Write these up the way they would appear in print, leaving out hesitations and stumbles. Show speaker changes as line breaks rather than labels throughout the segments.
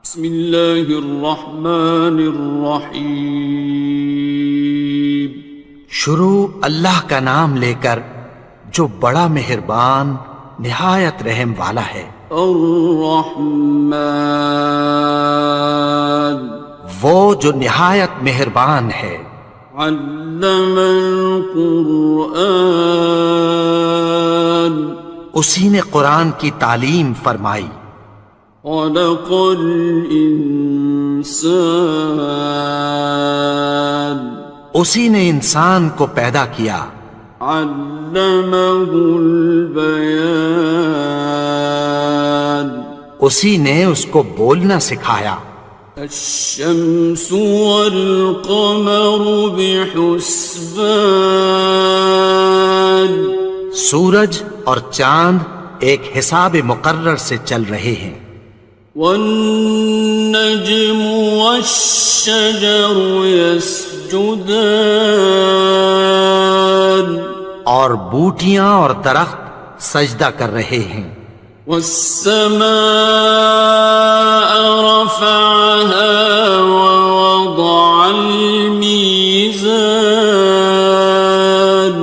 بسم اللہ الرحمن الرحیم۔
شروع اللہ کا نام لے کر جو بڑا مہربان نہایت رحم والا ہے۔
الرحمن،
وہ جو نہایت مہربان ہے۔
علم القرآن،
اسی نے قرآن کی تعلیم فرمائی۔
خلق الانسان،
اسی نے انسان کو پیدا کیا۔
علمہ البیان،
اسی نے اس کو بولنا سکھایا۔
الشمس والقمر بحسبان،
سورج اور چاند ایک حساب مقرر سے چل رہے ہیں۔
والنجم والشجر يسجدان،
اور بوٹیاں اور درخت سجدہ کر رہے ہیں۔
والسماء رفعها ووضع الميزان،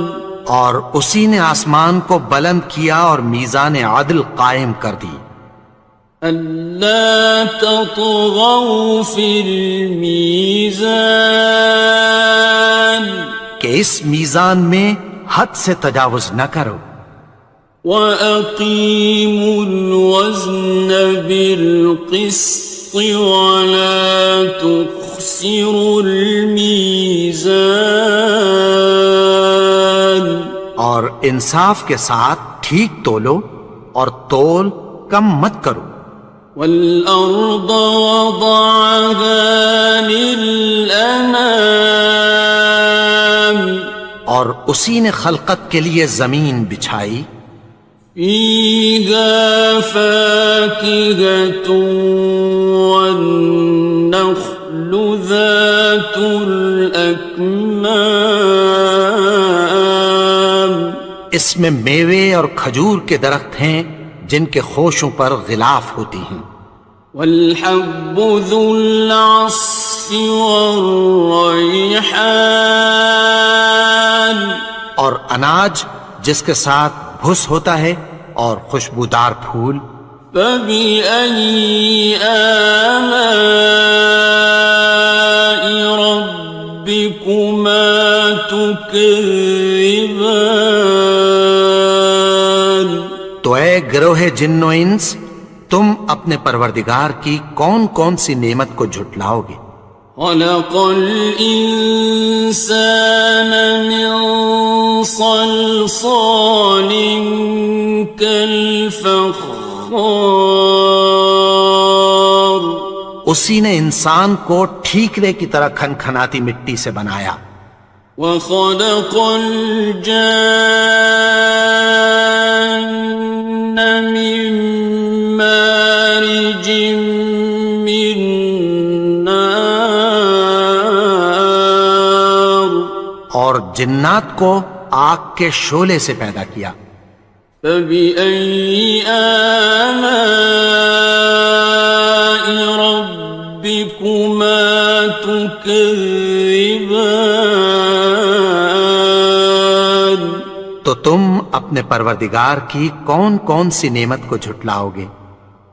اور اسی نے آسمان کو بلند کیا اور میزان عدل قائم کر دی۔
ألا تطغوا في الميزان،
کہ اس میزان میں حد سے تجاوز نہ کرو۔
وَأَقِيمُوا الْوَزْنَ بِالْقِسْطِ وَلَا تُخْسِرُوا الْمِيزَانَ،
اور انصاف کے ساتھ ٹھیک تولو اور تول کم مت کرو۔
وَالْأَرْضَ وَضَعَهَا لِلْأَنَامِ،
اور اسی نے خلقت کے لیے زمین بچھائی۔
فِيهَا فَاكِهَةٌ وَالنَّخْلُ ذَاتُ الْأَكْمَامِ،
اس میں میوے اور کھجور کے درخت ہیں جن کے خوشوں پر غلاف ہوتی ہیں۔
وَالْحَبُّ ذُو الْعَصْفِ وَالرَّيْحَانِ،
اور اناج جس کے ساتھ بھس ہوتا ہے اور خوشبودار پھول۔
فَبِأَيِّ آلَاءِ رَبِّكُمَا تُكَذِّبَانِ،
تو اے گروہ جن و انس، تم اپنے پروردگار کی کون کون سی نعمت کو جھٹلاؤ گے؟
خَلَقَ الْإِنسَانَ مِنْ صَلْصَالٍ كَالْفَخَّارِ،
اسی نے انسان کو ٹھیکرے کی طرح کھنکھناتی مٹی سے بنایا۔
وَخَلَقَ الْجَانَّ مِن مَّارِجٍ مِّن نَّارٍ،
اور جنات کو آگ کے شعلے سے پیدا کیا۔
فَبِأَيِّ آلَاءِ رَبِّكُمَا تُكَذِّبَانِ،
تو تم اپنے پروردگار کی کون کون سی نعمت کو جھٹلاؤ گے؟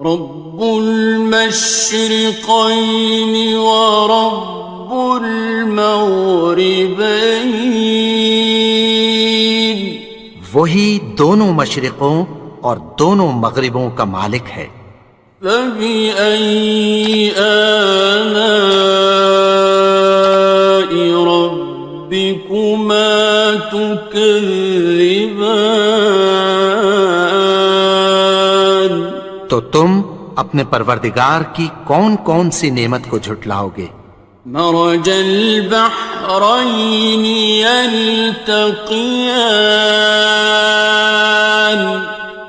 رب المشرقین ورب المغربین،
وہی دونوں مشرقوں اور دونوں مغربوں کا مالک ہے۔
فَبِأَيِّ آلَاءِ رَبِّكُمَا تُكَذِّبَانِ،
تو تم اپنے پروردگار کی کون کون سی نعمت کو جھٹلاؤ گے؟
مرج البحرین یلتقیان،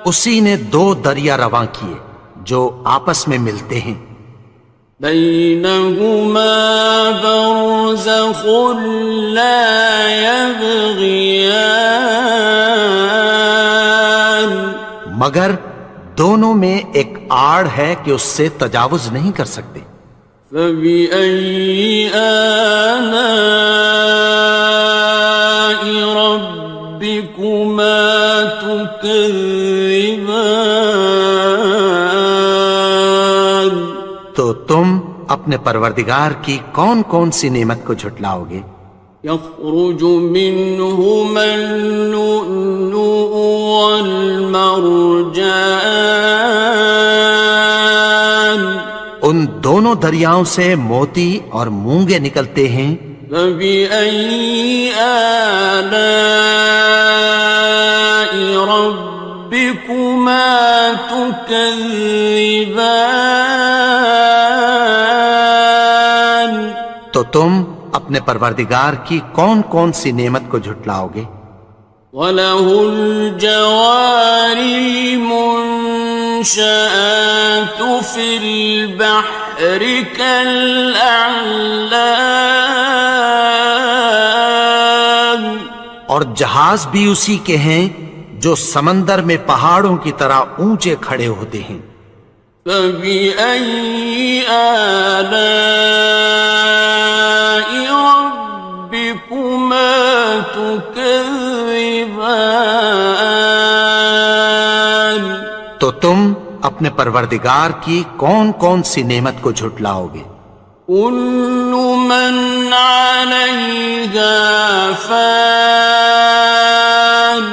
اسی نے دو دریا رواں کیے جو آپس میں ملتے ہیں۔
بینہما برزخ لا یبغیان،
مگر دونوں میں ایک آڑ ہے کہ اس سے تجاوز نہیں کر سکتے۔
فبأي آلاء ربكما تكذبان؟
تو تم اپنے پروردگار کی کون کون سی نعمت کو جھٹلاؤ گے؟
يخرج منهما اللؤلؤ والمرجان
ان دونوں دریاؤں سے موتی اور مونگے نکلتے ہیں۔
فبأي آلاء ربكما تكذبان؟
تو تم اپنے پروردگار کی کون کون سی نعمت کو جھٹلاؤ گے؟
وَلَهُ الْجَوَارِ الْمُنشَآتُ فِي الْبَحْرِ كَالْأَعْلَامِ،
اور جہاز بھی اسی کے ہیں جو سمندر میں پہاڑوں کی طرح اونچے کھڑے ہوتے ہیں۔
فَبِأَيِّ آلَاءِ رَبِّكُمَا تُكَذِّبَانِ؟
تو تم اپنے پروردگار کی کون کون سی نعمت کو جھٹلاؤ گے؟
كُلُّ مَنْ عَلَيْهَا فَانٍ،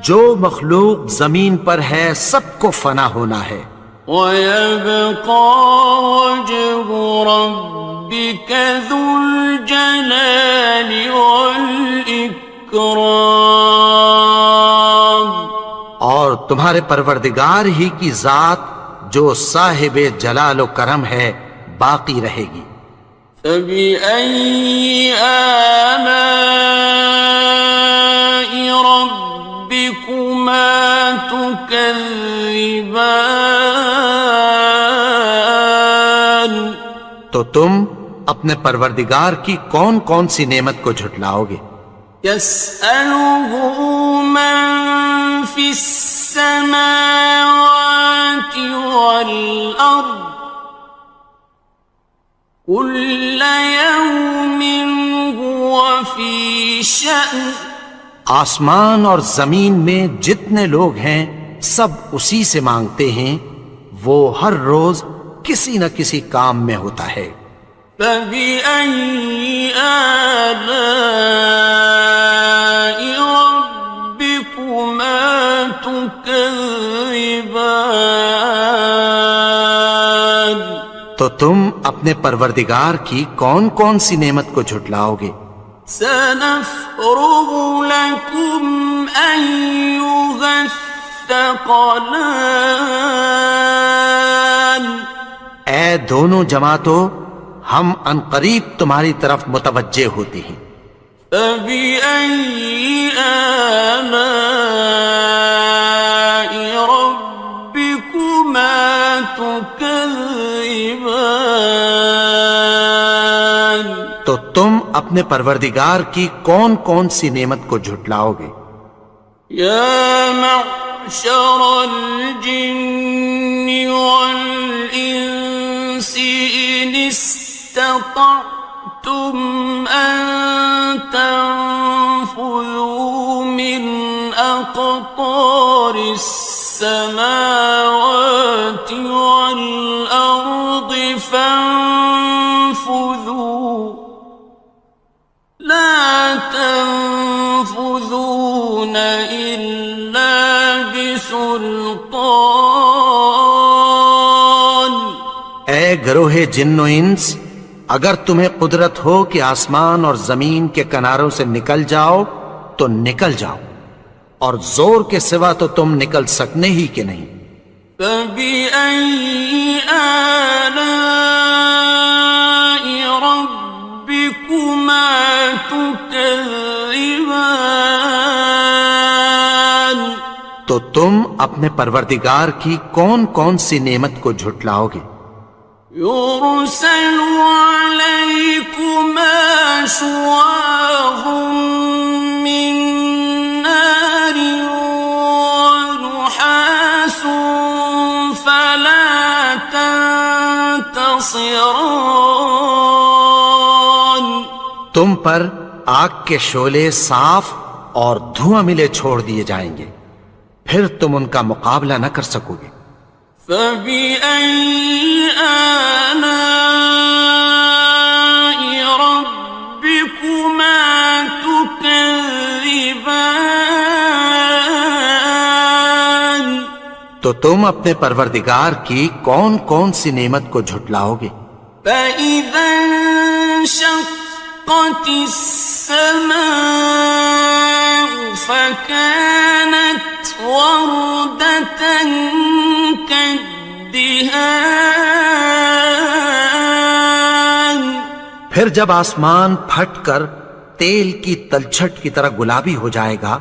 جو مخلوق زمین پر ہے سب کو فنا ہونا ہے۔
وَيَبْقَى وَجْهُ رَبِّكَ ذُو الْجَلَالِ وَالْإِكْرَامِ،
اور تمہارے پروردگار ہی کی ذات جو صاحب جلال و کرم ہے باقی رہے گی۔
فَبِأَيِّ آلَاءِ رَبِّكُمَا تُكَذِّبَانِ؟
تو تم اپنے پروردگار کی کون کون سی نعمت کو جھٹلاؤ گے؟
يَسْأَلُهُ مَن فِي السَّمَاوَاتِ وَالْأَرْضِ كُلَّ يَوْمٍ هُوَ فِي شَأْنٍ،
آسمان اور زمین میں جتنے لوگ ہیں سب اسی سے مانگتے ہیں، وہ ہر روز کسی نہ کسی کام میں ہوتا ہے۔
فَبِأَيِّ آلَاءِ رَبِّكُمَا تُكَذِّبَانِ؟
تو تم اپنے پروردگار کی کون کون سی نعمت کو جھٹلاؤ گے؟
سَنَفْرُغُ لَكُمْ أَيُّهَ الثَّقَلَانِ؟
اے دونوں جماعتوں، ہم عنقریب تمہاری طرف متوجہ ہوتے ہیں۔
فَبِأَيِّ آلَاءِ رَبِّكُمَا تُكَذِّبَانِ؟
تو تم اپنے پروردگار کی کون کون سی نعمت کو جھٹلاؤ گے؟
يَا مَعْشَرَ الْجِنِّ وَالْإِنسِ إِنِ اسْتَطَعْتُمْ أَن تَنفُذُوا مِنْ أَقْطَارِ السَّمَاوَاتِ وَالْأَرْضِ فَانفُذُوا لَا تَنفُذُونَ إِلَّا بِسُلْطَانٍ۔
اے گروہ جن و انس، اگر تمہیں قدرت ہو کہ آسمان اور زمین کے کناروں سے نکل جاؤ تو نکل جاؤ، اور زور کے سوا تو تم نکل سکنے ہی کہ نہیں۔
فَبِأَيِّ آلَاءِ رَبِّكُمَا تُكَذِّبَانِ؟
تو تم اپنے پروردگار کی کون کون سی نعمت کو جھٹلاؤ گے؟
يُرْسَلُ عَلَيْكُمَا شُوَاظٌ مِّن نَّارٍ وَنُحَاسٌ فَلَا ينتصران.
تم پر آگ کے شعلے صاف اور دھواں ملے چھوڑ دیے جائیں گے، پھر تم ان کا مقابلہ نہ کر سکو گے۔
فبأي آلاء ربكما تكذبان.
تو تم اپنے پروردگار کی کون کون سی نعمت کو جھٹلاؤ گے؟
فإذا انشقت السماء فكانت وردة كالدهان.
پھر جب آسمان پھٹ کر تیل کی تلچھٹ کی طرح گلابی ہو جائے گا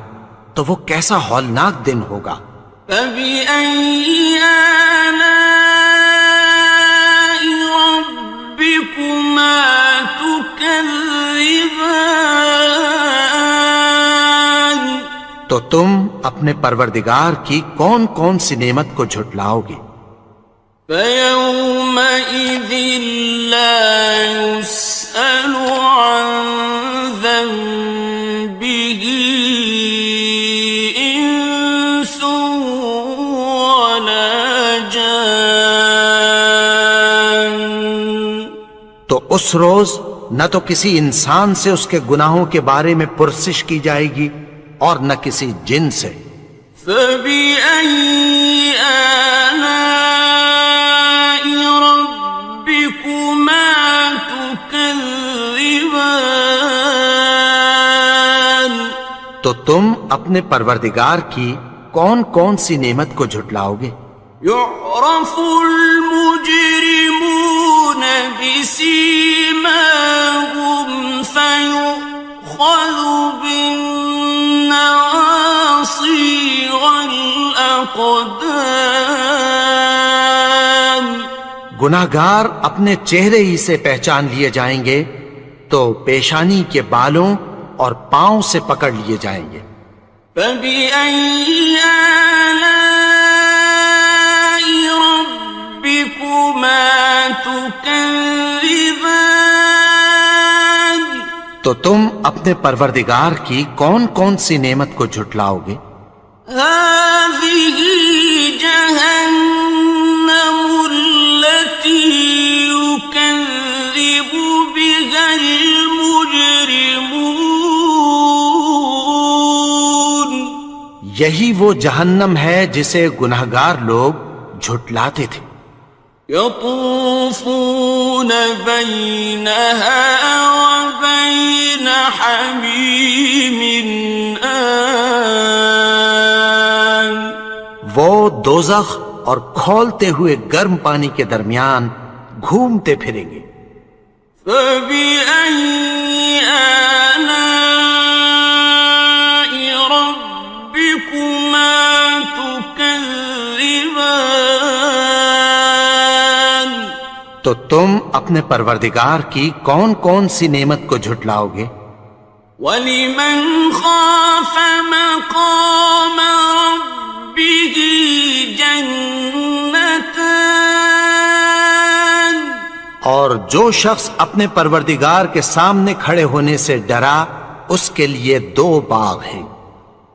تو وہ کیسا ہولناک دن ہوگا۔
فبأي آلاء ربكما تكذبان.
تو تم اپنے پروردگار کی کون کون سی نعمت کو جھٹلاؤ گے؟
فيومئذ لا يسأل عن ذنبه إنس ولا جان.
تو اس روز نہ تو کسی انسان سے اس کے گناہوں کے بارے میں پرسش کی جائے گی اور نہ کسی جن سے۔
فبأي آلاء ربكما تكذبان.
تو تم اپنے پروردگار کی کون کون سی نعمت کو جھٹلاؤ گے؟
يعرف المجرمون بسيماهم فيؤخذ بالنواصي والأقدام.
گناہگار اپنے چہرے ہی سے پہچان لیے جائیں گے تو پیشانی کے بالوں اور پاؤں سے پکڑ لیے جائیں گے۔
فبأي آلاء ربكما تكذبان.
تو تم اپنے پروردگار کی کون کون سی نعمت کو جھٹلاؤ گے؟
هذه جهنم التي يكذب بها المجرمون.
یہی وہ جہنم ہے جسے گناہگار لوگ جھٹلاتے تھے۔
يطوفون بينها وبين حميم آن.
وہ دوزخ اور کھولتے ہوئے گرم پانی کے درمیان گھومتے پھریں گے۔
فبأي آلاء ربكما تكذبان.
تو تم اپنے پروردگار کی کون کون سی نعمت کو جھٹلاؤ گے؟
وَلِمَنْ خَافَ مَقَامَ رَبِّهِ جَنَّتَانِ.
اور جو شخص اپنے پروردگار کے سامنے کھڑے ہونے سے ڈرا اس کے لیے 2 باغ ہیں۔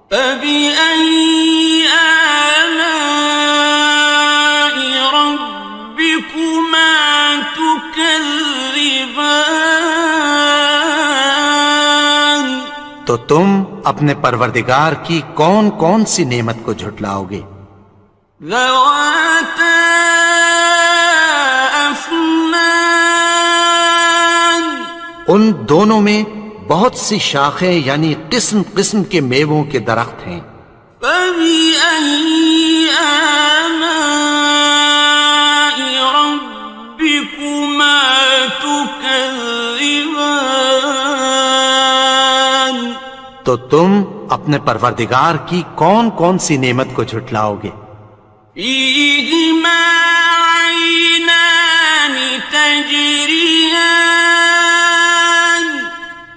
فَبِأَيِّ آلَاءِ رَبِّكُمَا تُكَذِّبَانِ.
تو تم اپنے پروردگار کی کون کون سی نعمت کو جھٹلاؤ گے؟
ذَوَاتَا أَفْنَانٍ.
ان دونوں میں بہت سی شاخیں یعنی قسم قسم کے میووں کے درخت ہیں۔
فَبِأَيِّ آلَاءِ رَبِّكُمَا تُكَذِّبَانِ.
تو تم اپنے پروردگار کی کون کون سی نعمت کو جھٹلاؤ گے؟
فِيهِمَا عَيْنَانِ تَجْرِيَانِ.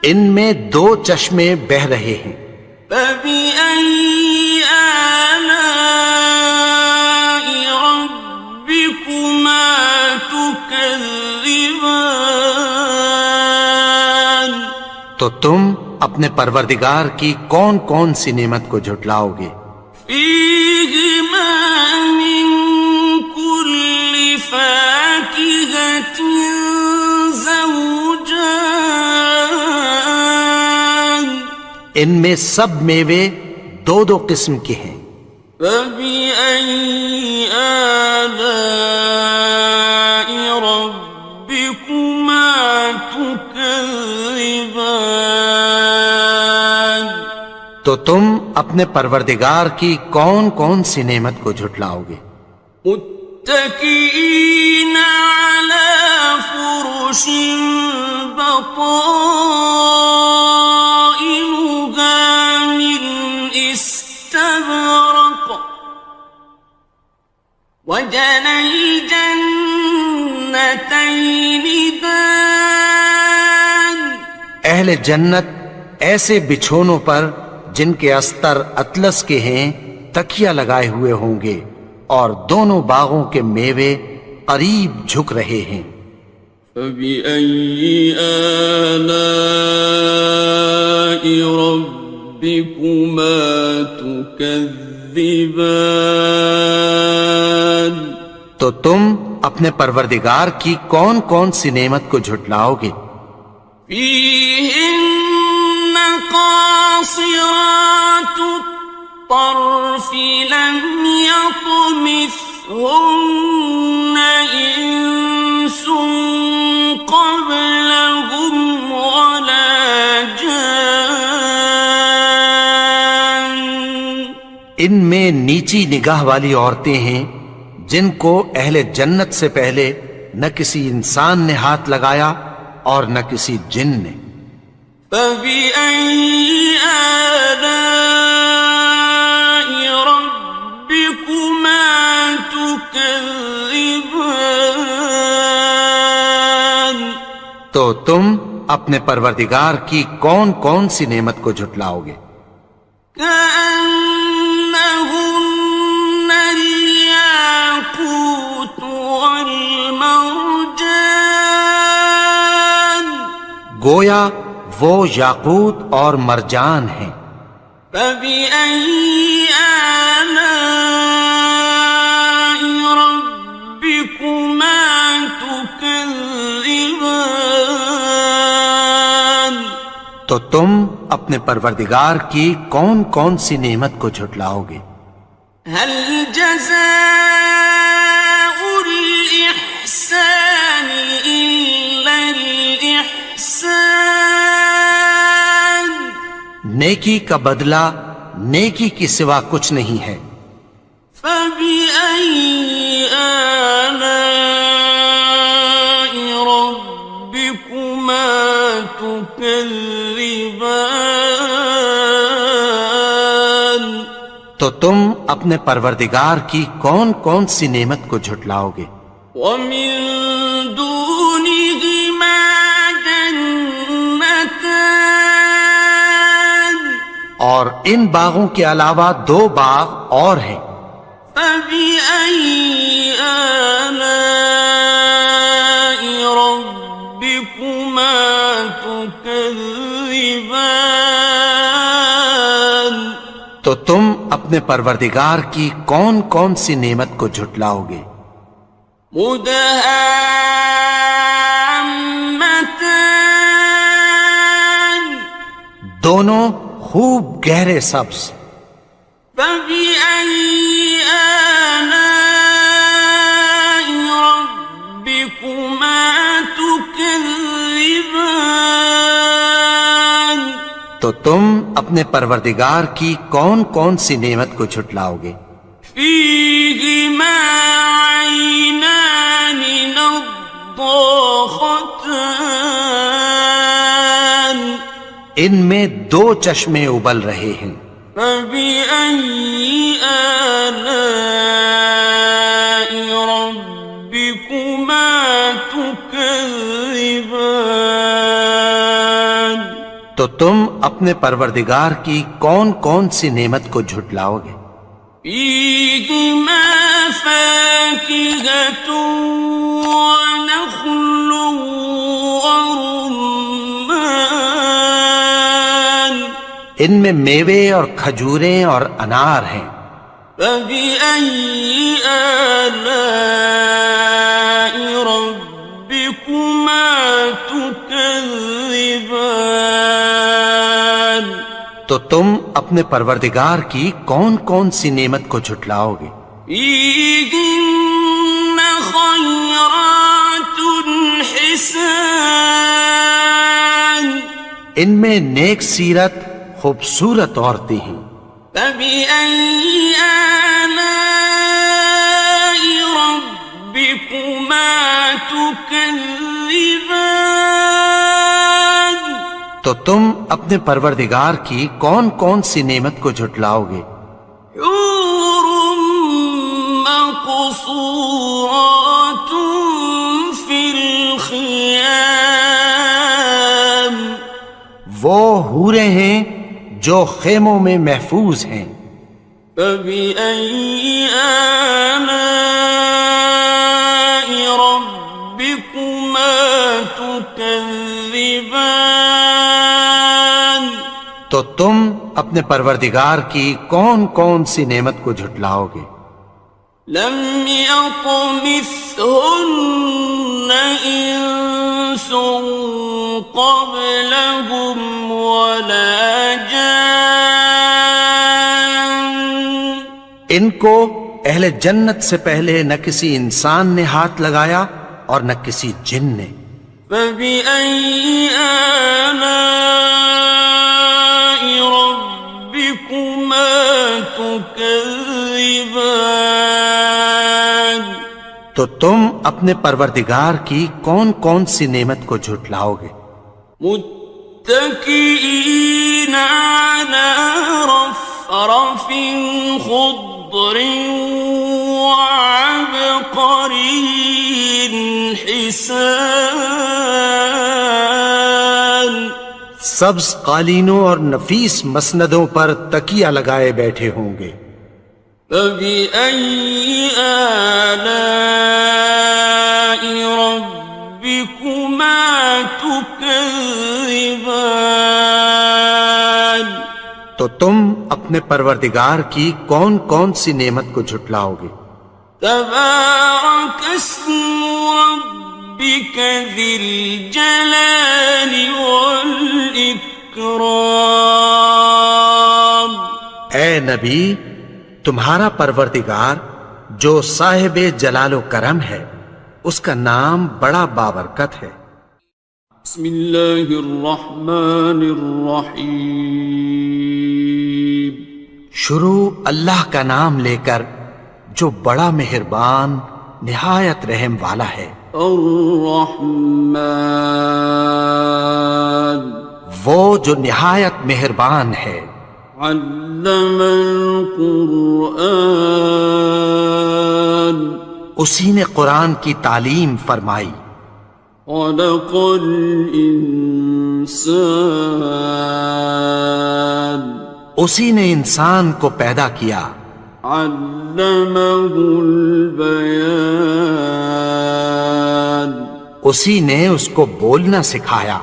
ان میں 2 چشمے بہہ رہے ہیں۔
فَبِأَيِّ آلَاءِ رَبِّكُمَا تُكَذِّبَانِ. تكذبان
تو تم اپنے پروردگار کی کون کون سی نعمت کو جھٹلاؤ گے؟
فيهما من كل فاكهة زوجان
ان میں سب میوے دو دو قسم کے ہیں۔
فبأي آلاء ربكما تكذبان
تو تم اپنے پروردگار کی کون کون سی نعمت کو جھٹلاؤ گے؟
متكئين على فرش بطائنها من استبرق وجنى الجنتين دان
اہل جنت ایسے بچھونوں پر جن کے استر اطلس کے ہیں تکیہ لگائے ہوئے ہوں گے، اور دونوں باغوں کے میوے قریب جھک رہے ہیں۔
فبأي آلاء ربكما تكذبان
تو تم اپنے پروردگار کی کون کون سی نعمت کو جھٹلاؤ گے؟
فيهن قاصرات الطرف لم يطمثهن إنس قبلهم ولا جان
ان میں نیچی نگاہ والی عورتیں ہیں جن کو اہل جنت سے پہلے نہ کسی انسان نے ہاتھ لگایا اور نہ کسی جن نے۔
فبأي آلاء ربكما تكذبان
تو تم اپنے پروردگار کی کون کون سی نعمت کو جھٹلاؤ گے؟
كأنهن الياقوت والمرجان
گویا وہ یاقوت اور مرجان ہیں۔
فبأي آلاء ربكما تكذبان
تو تم اپنے پروردگار کی کون کون سی نعمت کو جھٹلاؤ گے؟
هل جزاء الإحسان إلا الإحسان
نیکی کا بدلہ نیکی کی سوا کچھ نہیں ہے۔
فبأي آلاء ربكما تكذبان
تو تم اپنے پروردگار کی کون کون سی نعمت کو جھٹلاؤ گے؟
ومن دونهما جنتان
اور ان باغوں کے علاوہ دو باغ اور ہیں۔
فبأي آلاء ربكما تكذبان
تو تم اپنے پروردگار کی کون کون سی نعمت کو جھٹلاؤ گے؟
مدهامتان
دونوں خوب گہرے سبز۔
فبأي آلاء ربكما تكذبان
تو تم اپنے پروردگار کی کون کون سی نعمت کو جھٹلاؤ گے؟
فيهما عينان نضاختان
ان میں دو چشمے ابل رہے ہیں۔
فبأي آلاء ربكما تكذبان
تو تم اپنے پروردگار کی کون کون سی نعمت کو جھٹلاؤ گے؟
فيهما فاكهة ونخل ورمان
ان میں میوے اور کھجوریں اور انار ہیں.
فبأي آلاء ربكما تكذبان
تو تم اپنے پروردگار کی کون کون سی نعمت کو جھٹلاؤ گے؟
فيهن خيرات حسان
ان میں نیک سیرت خوبصورت عورتیں ہیں.
فبأي آلاء ربكما تكذبان
تو تم اپنے پروردگار کی کون کون سی نعمت کو جھٹلاؤ گے؟
حور مقصورات في الخيام
وہ حوریں ہیں جو خیموں میں محفوظ ہیں.
فبأي آلاء ربكما تكذبان
تو تم اپنے پروردگار کی کون کون سی نعمت کو جھٹلاؤ گے؟
لم يطمثهن إنس قبلهم ولا جان
ان کو اہل جنت سے پہلے نہ کسی انسان نے ہاتھ لگایا اور نہ کسی جن نے.
فبأي آلاء ربكما تكذبان
تو تم اپنے پروردگار کی کون کون سی نعمت کو جھٹلاؤ گے؟
متكئين على رفرف خضر وعبقري حسان
سبز قالینوں اور نفیس مسندوں پر تکیہ لگائے بیٹھے ہوں گے.
فبأي آلاء ربكما تكذبان
تو تم اپنے پروردگار کی کون کون سی نعمت کو جھٹلاؤ گے؟
تبارك اسم ربك ذي الجلال والإكرام
اے نبی، تمہارا پروردگار جو صاحب جلال و کرم ہے اس کا نام بڑا بابرکت ہے.
بسم اللہ الرحمن الرحیم
شروع اللہ کا نام لے کر جو بڑا مہربان نہایت رحم والا ہے.
الرحمن
وہ جو نہایت مہربان ہے.
علم القرآن
اسی نے قرآن کی تعلیم فرمائی.
خلق الانسان
اسی نے انسان کو پیدا کیا.
علمہ البیان
اسی نے اس کو بولنا سکھایا.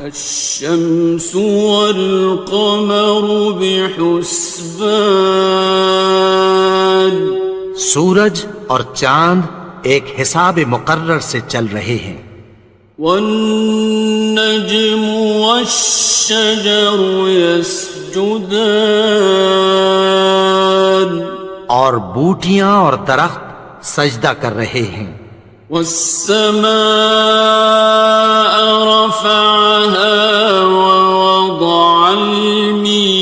الشمس والقمر بحسبان
سورج اور چاند ایک حساب مقرر سے چل رہے ہیں.
والنجم والشجر يسجدان
اور بوٹیاں اور درخت سجدہ کر رہے ہیں.
والسماء رفعها ووضع الميزان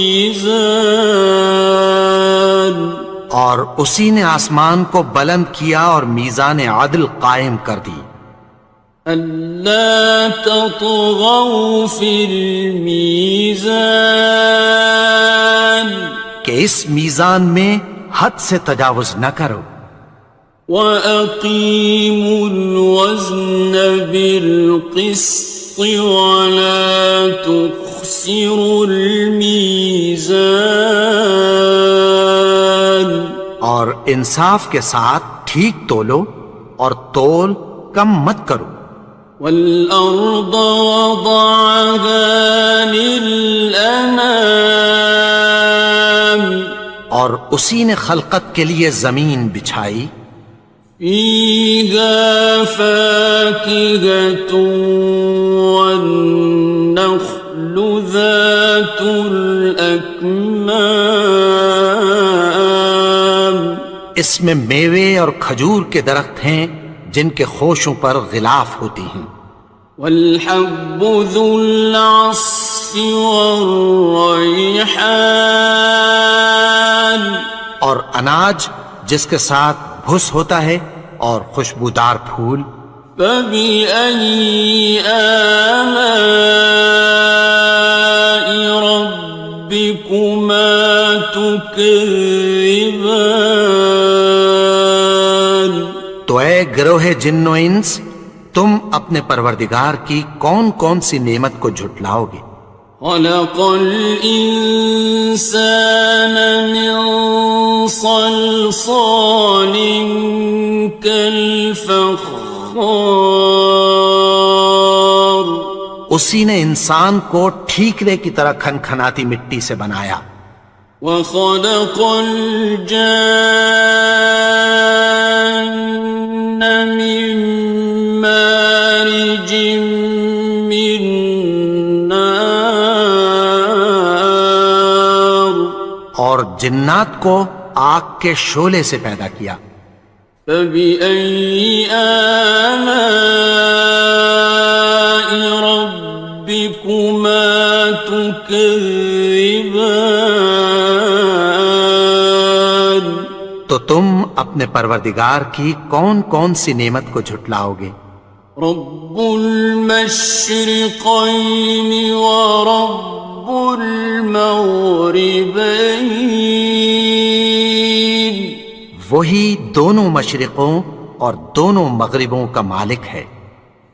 اور اسی نے آسمان کو بلند کیا اور میزان عدل قائم کر دی.
ألا تطغوا في الميزان
کہ اس میزان میں حد سے تجاوز نہ کرو.
وَأَقِيمُوا الْوَزْنَ بِالْقِسْطِ وَلَا تُخْسِرُوا الْمِيزَانَ
اور اور انصاف کے ساتھ ٹھیک تولو اور تول کم مت کرو.
والأرض وضعها للأنام
اور اسی نے خلقت کے لیے زمین بچھائی.
فيها فاكهة والنخل ذات الأكمام
اس میں میوے اور کھجور کے درخت ہیں جن کے خوشوں پر غلاف ہوتی ہیں.
والحب ذو العصف والريحان
اور اناج جس کے ساتھ بھس ہوتا ہے اور خوشبودار پھول.
فبأي آلاء ربكما تكذبان
تو اے گروہ جن و انس، تم اپنے پروردگار کی کون کون سی نعمت کو جھٹلاؤ گے؟
خلق الإنسان من صلصال كالفخار
اسی نے انسان کو ٹھیکرے کی طرح کھنکھناتی مٹی سے بنایا.
وخلق الجان من مارج من نار
اور جنات کو آگ کے شعلے سے پیدا کیا.
فبأي آلاء ربكما تكذبان
تو تم اپنے پروردگار کی کون کون سی نعمت کو جھٹلاؤ گے؟
رب المشرقين ورب المغربين
وہی دونوں مشرقوں اور دونوں مغربوں کا مالک ہے.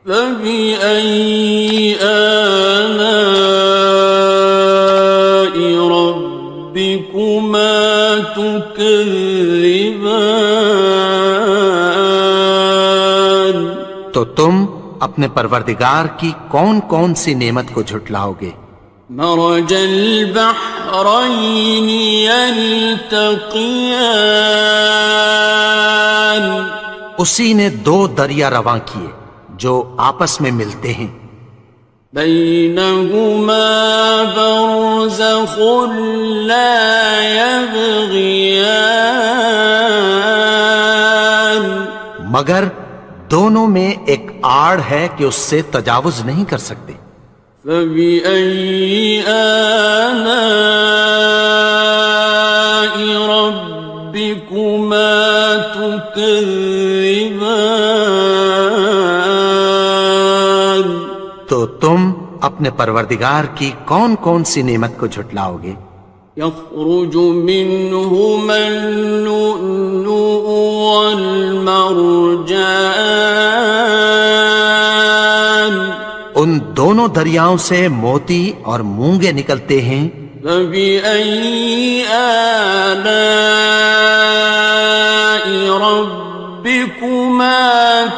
فبأي آلاء ربكما تكذبان
تو تم اپنے پروردگار کی کون کون سی نعمت کو جھٹلاؤ گے؟
مرج البحرين يلتقيان
اسی نے دو دریا رواں کیے جو آپس میں ملتے ہیں.
بينهما برزخ لا يبغيان
مگر دونوں میں ایک آڑ ہے کہ اس سے تجاوز نہیں کر سکتے.
فبأي آلاء ربكما تكذبان
تو تم اپنے پروردگار کی کون کون سی نعمت کو جھٹلاؤ گے؟
يخرج منهما اللؤلؤ والمرجان
ان دونوں دریاؤں سے موتی اور مونگے نکلتے ہیں.
فبأي آلاء ربكما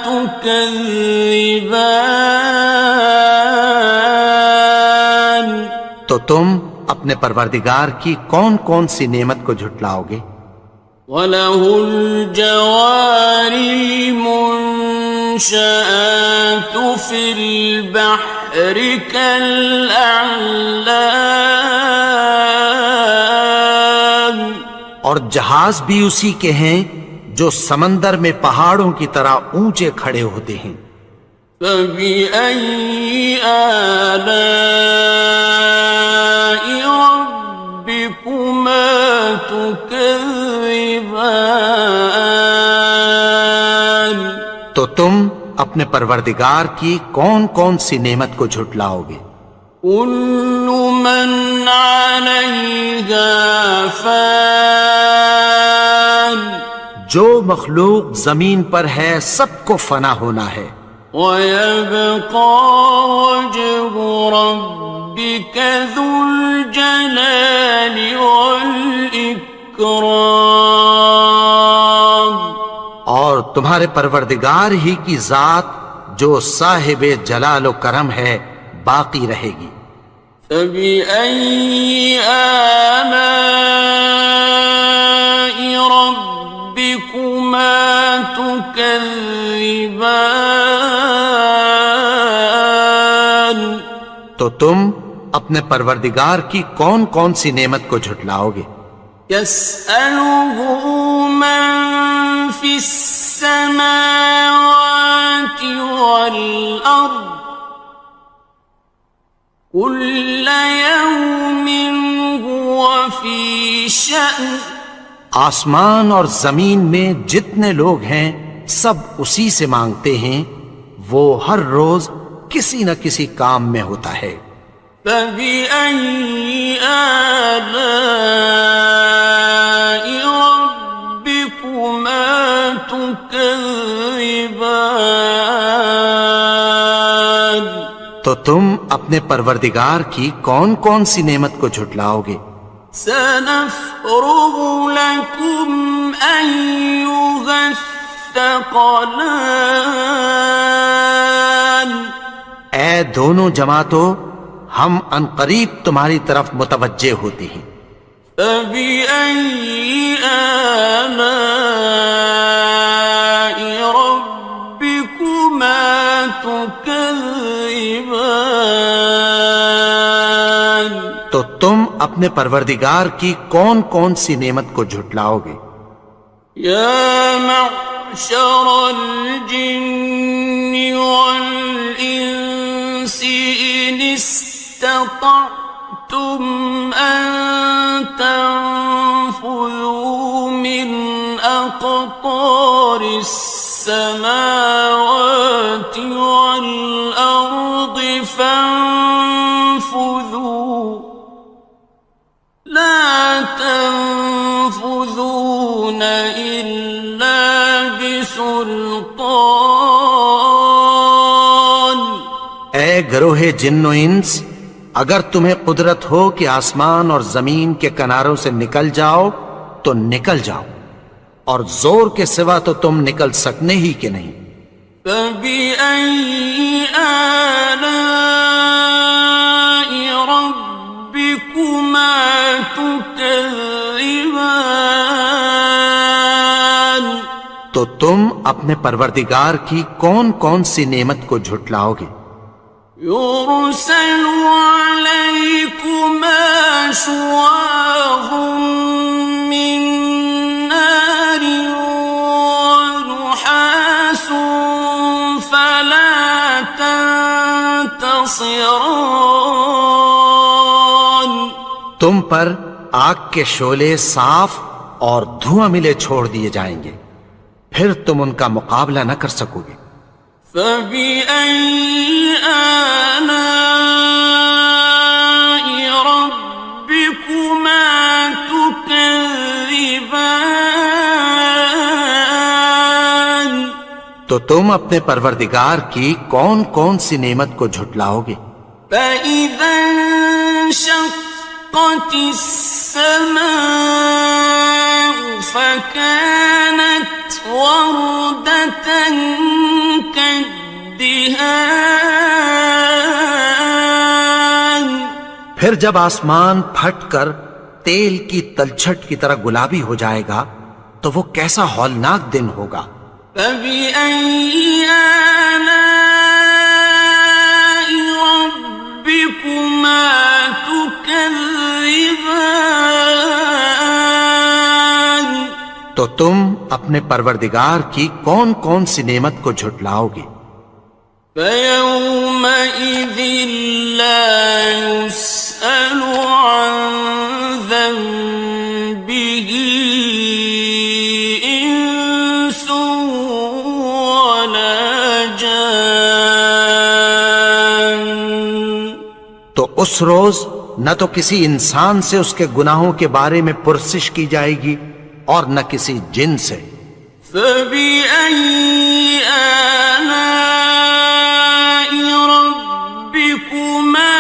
تكذبان
تو تم اپنے پروردگار کی کون کون سی نعمت کو جھٹلاؤ گے؟
وَلَهُ الْجَوَارِ الْمُنشَآتُ فِي الْبَحْرِ كَالْأَعْلَامِ
اور جہاز بھی اسی کے ہیں جو سمندر میں پہاڑوں کی طرح اونچے کھڑے ہوتے ہیں.
فَبِأَيِّ آلَاءِ رَبِّكُمَا تُكَذِّبَانِ
تو تم اپنے پروردگار کی کون کون سی نعمت کو جھٹلاؤ گے؟
كُلُّ مَنْ عَلَيْهَا فَانٍ
جو مخلوق زمین پر ہے سب کو فنا ہونا ہے.
وَيَبْقَى وَجْهُ رَبِّكَ ذُو الْجَلَالِ وَالْإِكْرَامِ
تمہارے پروردگار ہی کی ذات جو صاحب جلال و کرم ہے باقی رہے گی۔
فبأي آلاء ربكما تكذبان؟
تو تم اپنے پروردگار کی کون کون سی نعمت کو جھٹلاؤ گے؟
يسأله من في السماوات والأرض كل يوم هو في شأن۔
آسمان اور زمین میں جتنے لوگ ہیں سب اسی سے مانگتے ہیں، وہ ہر روز کسی نہ کسی کام میں ہوتا ہے۔
فبأي آلاء ربكما تكذبان؟
تو تم اپنے پروردگار کی کون کون سی نعمت کو جھٹلاؤ گے؟
سنفرغ لكم أيها الثقلان۔
اے دونوں جماعتوں، ہم عنقریب تمہاری طرف متوجہ ہوتے ہیں۔
فبأي آلاء ربكما تكذبان؟
تو تم اپنے پروردگار کی کون کون سی نعمت کو جھٹلاؤ گے؟
يا معشر الجن والإنس إن استطعتم أن تنفذوا من أقطار السماوات والأرض فانفذوا لا تنفذون إلا بسلطان۔
اے گروہ جن و انس، اگر تمہیں قدرت ہو کہ آسمان اور زمین کے کناروں سے نکل جاؤ تو نکل جاؤ، اور زور کے سوا تو تم نکل سکنے ہی کہ نہیں۔
فبأي آلاء ربكما تكذبان؟
تو تم اپنے پروردگار کی کون کون سی نعمت کو جھٹلاؤ گے؟
يرسل عليكما شواظ من نار ونحاس فلا تنتصران۔
تم پر آگ کے شعلے صاف اور دھواں ملے چھوڑ دیے جائیں گے، پھر تم ان کا مقابلہ نہ کر سکو گے۔
فبأي آلاء ربكما تكذبان؟
تو تم اپنے پروردگار کی کون کون سی نعمت کو جھٹلاؤ گے؟
فإذا انشقت السماء فكانت وردة كالدهان۔
پھر جب آسمان پھٹ کر تیل کی تلچھٹ کی طرح گلابی ہو جائے گا تو وہ کیسا ہولناک دن ہوگا۔
فبأي آلاء ربكما تكذبان؟
تو تم اپنے پروردگار کی کون کون سی نعمت کو جھٹلاؤ گے؟
فيومئذ لا يسأل عن ذنبه إنس ولا جان۔
تو اس روز نہ تو کسی انسان سے اس کے گناہوں کے بارے میں پرسش کی جائے گی اور نہ کسی جن سے۔
فبأي آلاء ربكما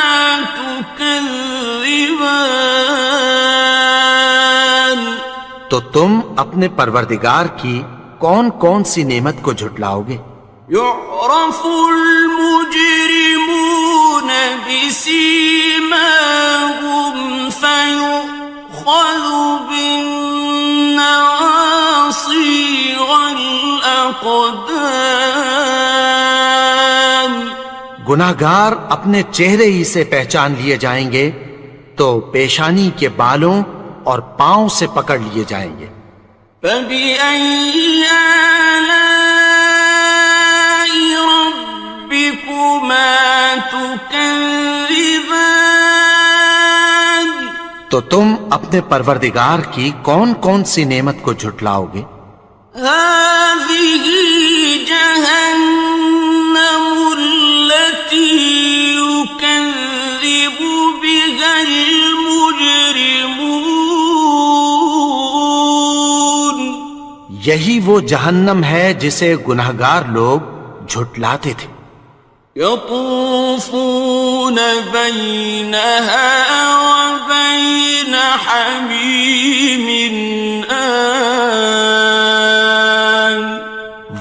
تكذبان؟
تو تم اپنے پروردگار کی کون کون سی نعمت کو جھٹلاؤ گے؟
يعرف المجرمون بسيماهم فيؤخذ بالنواصي والأقدام
گناہگار اپنے چہرے ہی سے پہچان لیے جائیں گے تو پیشانی کے بالوں اور پاؤں سے پکڑ لیے جائیں گے۔
فَبِأَيِّ آلَاءِ رَبِّكُمَا تُكَذِّبَانِ
تو تم اپنے پروردگار کی کون کون سی نعمت کو جھٹلاؤ گے؟
هَٰذِهِ جَهَنَّمُ الَّتِي يُكَذِّبُ بِهَا الْمُجْرِمُونَ
یہی وہ جہنم ہے جسے گناہگار لوگ جھٹلاتے تھے۔
يطوفون بينها وبين حميم آن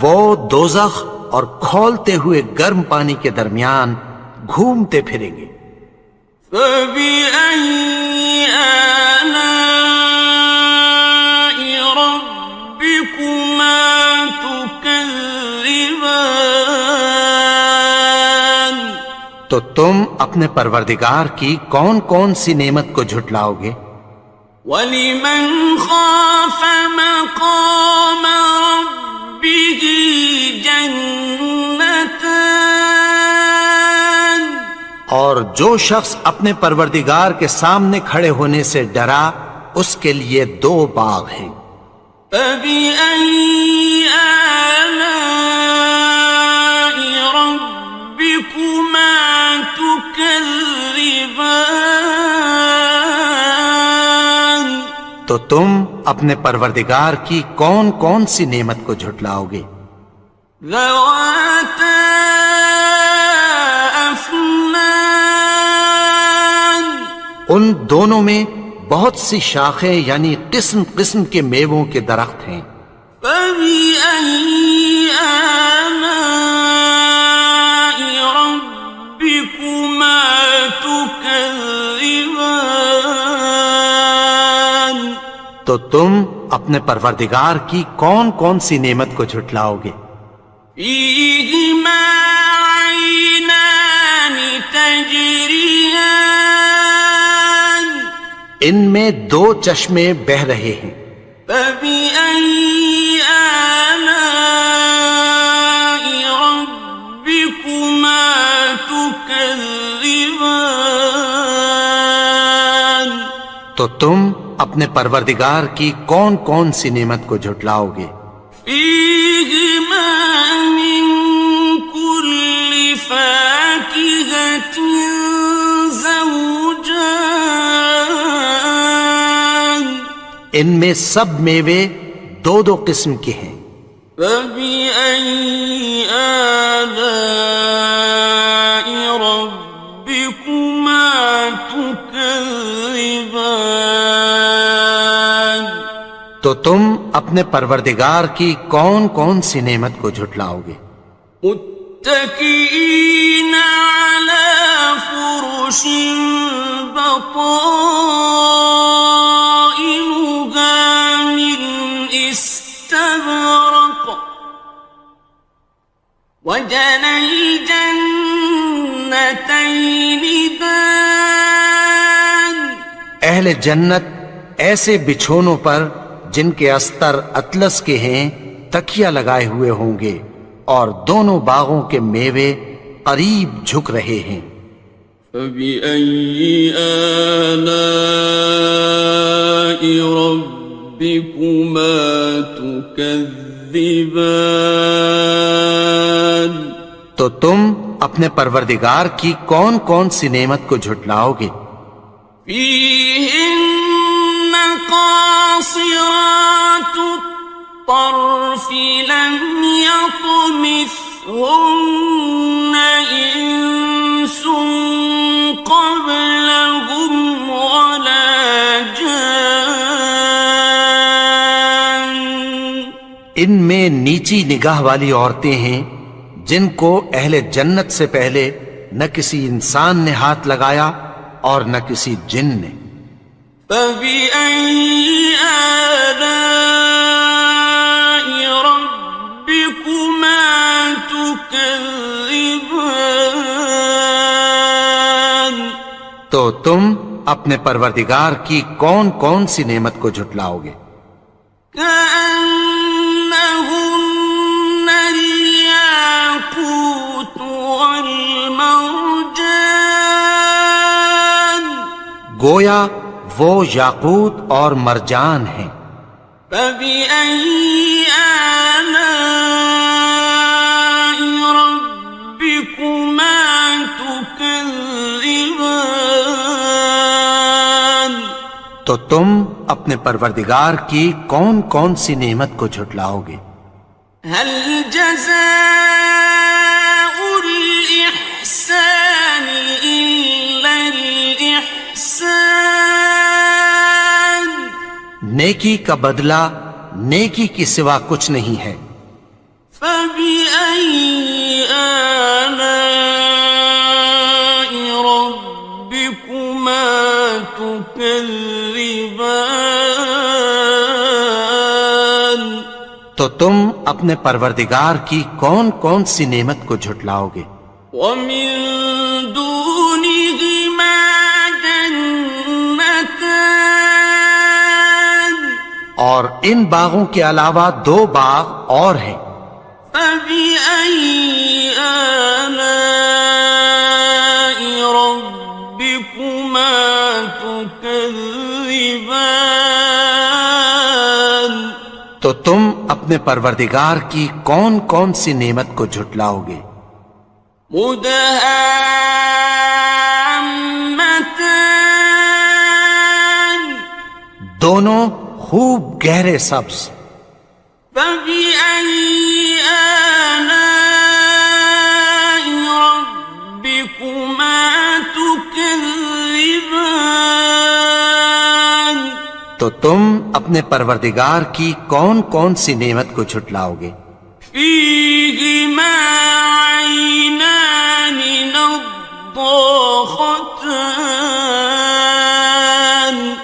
وہ دوزخ اور کھولتے ہوئے گرم پانی کے درمیان گھومتے پھریں گے۔
فبأي آلاء ربكما تكذبان
تو تم اپنے پروردگار کی کون کون سی نعمت کو جھٹلاؤ گے؟
وَلِمَنْ خَافَ مَقَامَ رَبِّهِ جَنَّتَانِ
اور جو شخص اپنے پروردگار کے سامنے کھڑے ہونے سے ڈرا اس کے لیے 2 باغ ہیں۔
فَبِأَيِّ آلَاءِ رَبِّكُمَا تُكَذِّبَانِ
تو تم اپنے پروردگار کی کون کون سی نعمت کو جھٹلاؤ گے؟
ذَوَاتَا أَفْنَانٍ
ان دونوں میں بہت سی شاخیں یعنی قسم قسم کے میووں کے درخت ہیں۔
فَبِأَيِّ آلَاءِ رَبِّكُمَا تُكَذِّبَانِ
تو تم اپنے پروردگار کی کون کون سی نعمت کو جھٹلاؤ گے؟
فِيهِمَا عَيْنَانِ تَجْرِيَانِ
ان میں 2 چشمے بہہ رہے ہیں۔
فَبِأَيِّ آلَاءِ رَبِّكُمَا تُكَذِّبَانِ
تو تم اپنے پروردگار کی کون کون سی نعمت کو جھٹلاؤ گے؟
فِيهِمَا مِن كُلِّ فَاكِهَةٍ زَوْجَانِ
ان میں سب میوے 2 قسم کے ہیں۔
فَبِأَيِّ آلَاءِ رَبِّكُمَا تُكَذِّبَانِ
تو تم اپنے پروردگار کی کون کون سی نعمت کو جھٹلاؤ گے؟
متكئين على فرش بطائنها من استبرق وجنى الجنتين دان
اہل جنت ایسے بچھونوں پر جن کے استر اطلس کے ہیں تکیہ لگائے ہوئے ہوں گے اور دونوں باغوں کے میوے قریب جھک رہے ہیں۔
فَبِأَيِّ آلَاءِ رَبِّكُمَا تُكَذِّبَانِ
تو تم اپنے پروردگار کی کون کون سی نعمت کو جھٹلاؤ گے؟
فِيهِنَّ قَاصِرَاتُ الطَّرْفِ لَمْ يَطْمِثْهُنَّ إِنسٌ قَبْلَهُمْ وَلَا جَانٌّ
ان ان میں نیچی نگاہ والی عورتیں ہیں جن کو اہل جنت سے پہلے نہ کسی انسان نے ہاتھ لگایا اور نہ کسی جن نے۔
فَبِأَيِّ آلَاءِ رَبِّكُمَا تُكَذِّبَانِ؟
تو تم اپنے پروردگار کی کون کون سی نعمت کو جھٹلاؤ گے؟
كأنهن الياقوت والمرجان،
گویا وہ یاقوت اور مرجان ہیں۔
فبأي آلاء ربكما تكذبان؟
تو تم اپنے پروردگار کی کون کون سی نعمت کو جھٹلاؤ گے؟
هل جزاء الإحسان إلا الإحسان؟
نیکی کا بدلہ نیکی کی سوا کچھ نہیں ہے۔
فبأي آلاء ربكما تكذبان؟
تو تم اپنے پروردگار کی کون کون سی نعمت کو جھٹلاؤ گے؟
ومن دونهما جنتان،
اور ان باغوں کے علاوہ دو باغ اور ہیں۔
فبأي آلاء ربكما تكذبان؟
تو تم اپنے پروردگار کی کون کون سی نعمت کو جھٹلاؤ گے؟
مدہامتان،
دونوں خوب گہرے سبز۔
فبأي آلاء ربكما تكذبان؟
تو تم اپنے پروردگار کی کون کون سی نعمت کو جھٹلاؤ گے؟
فيهما عينان نضاختان،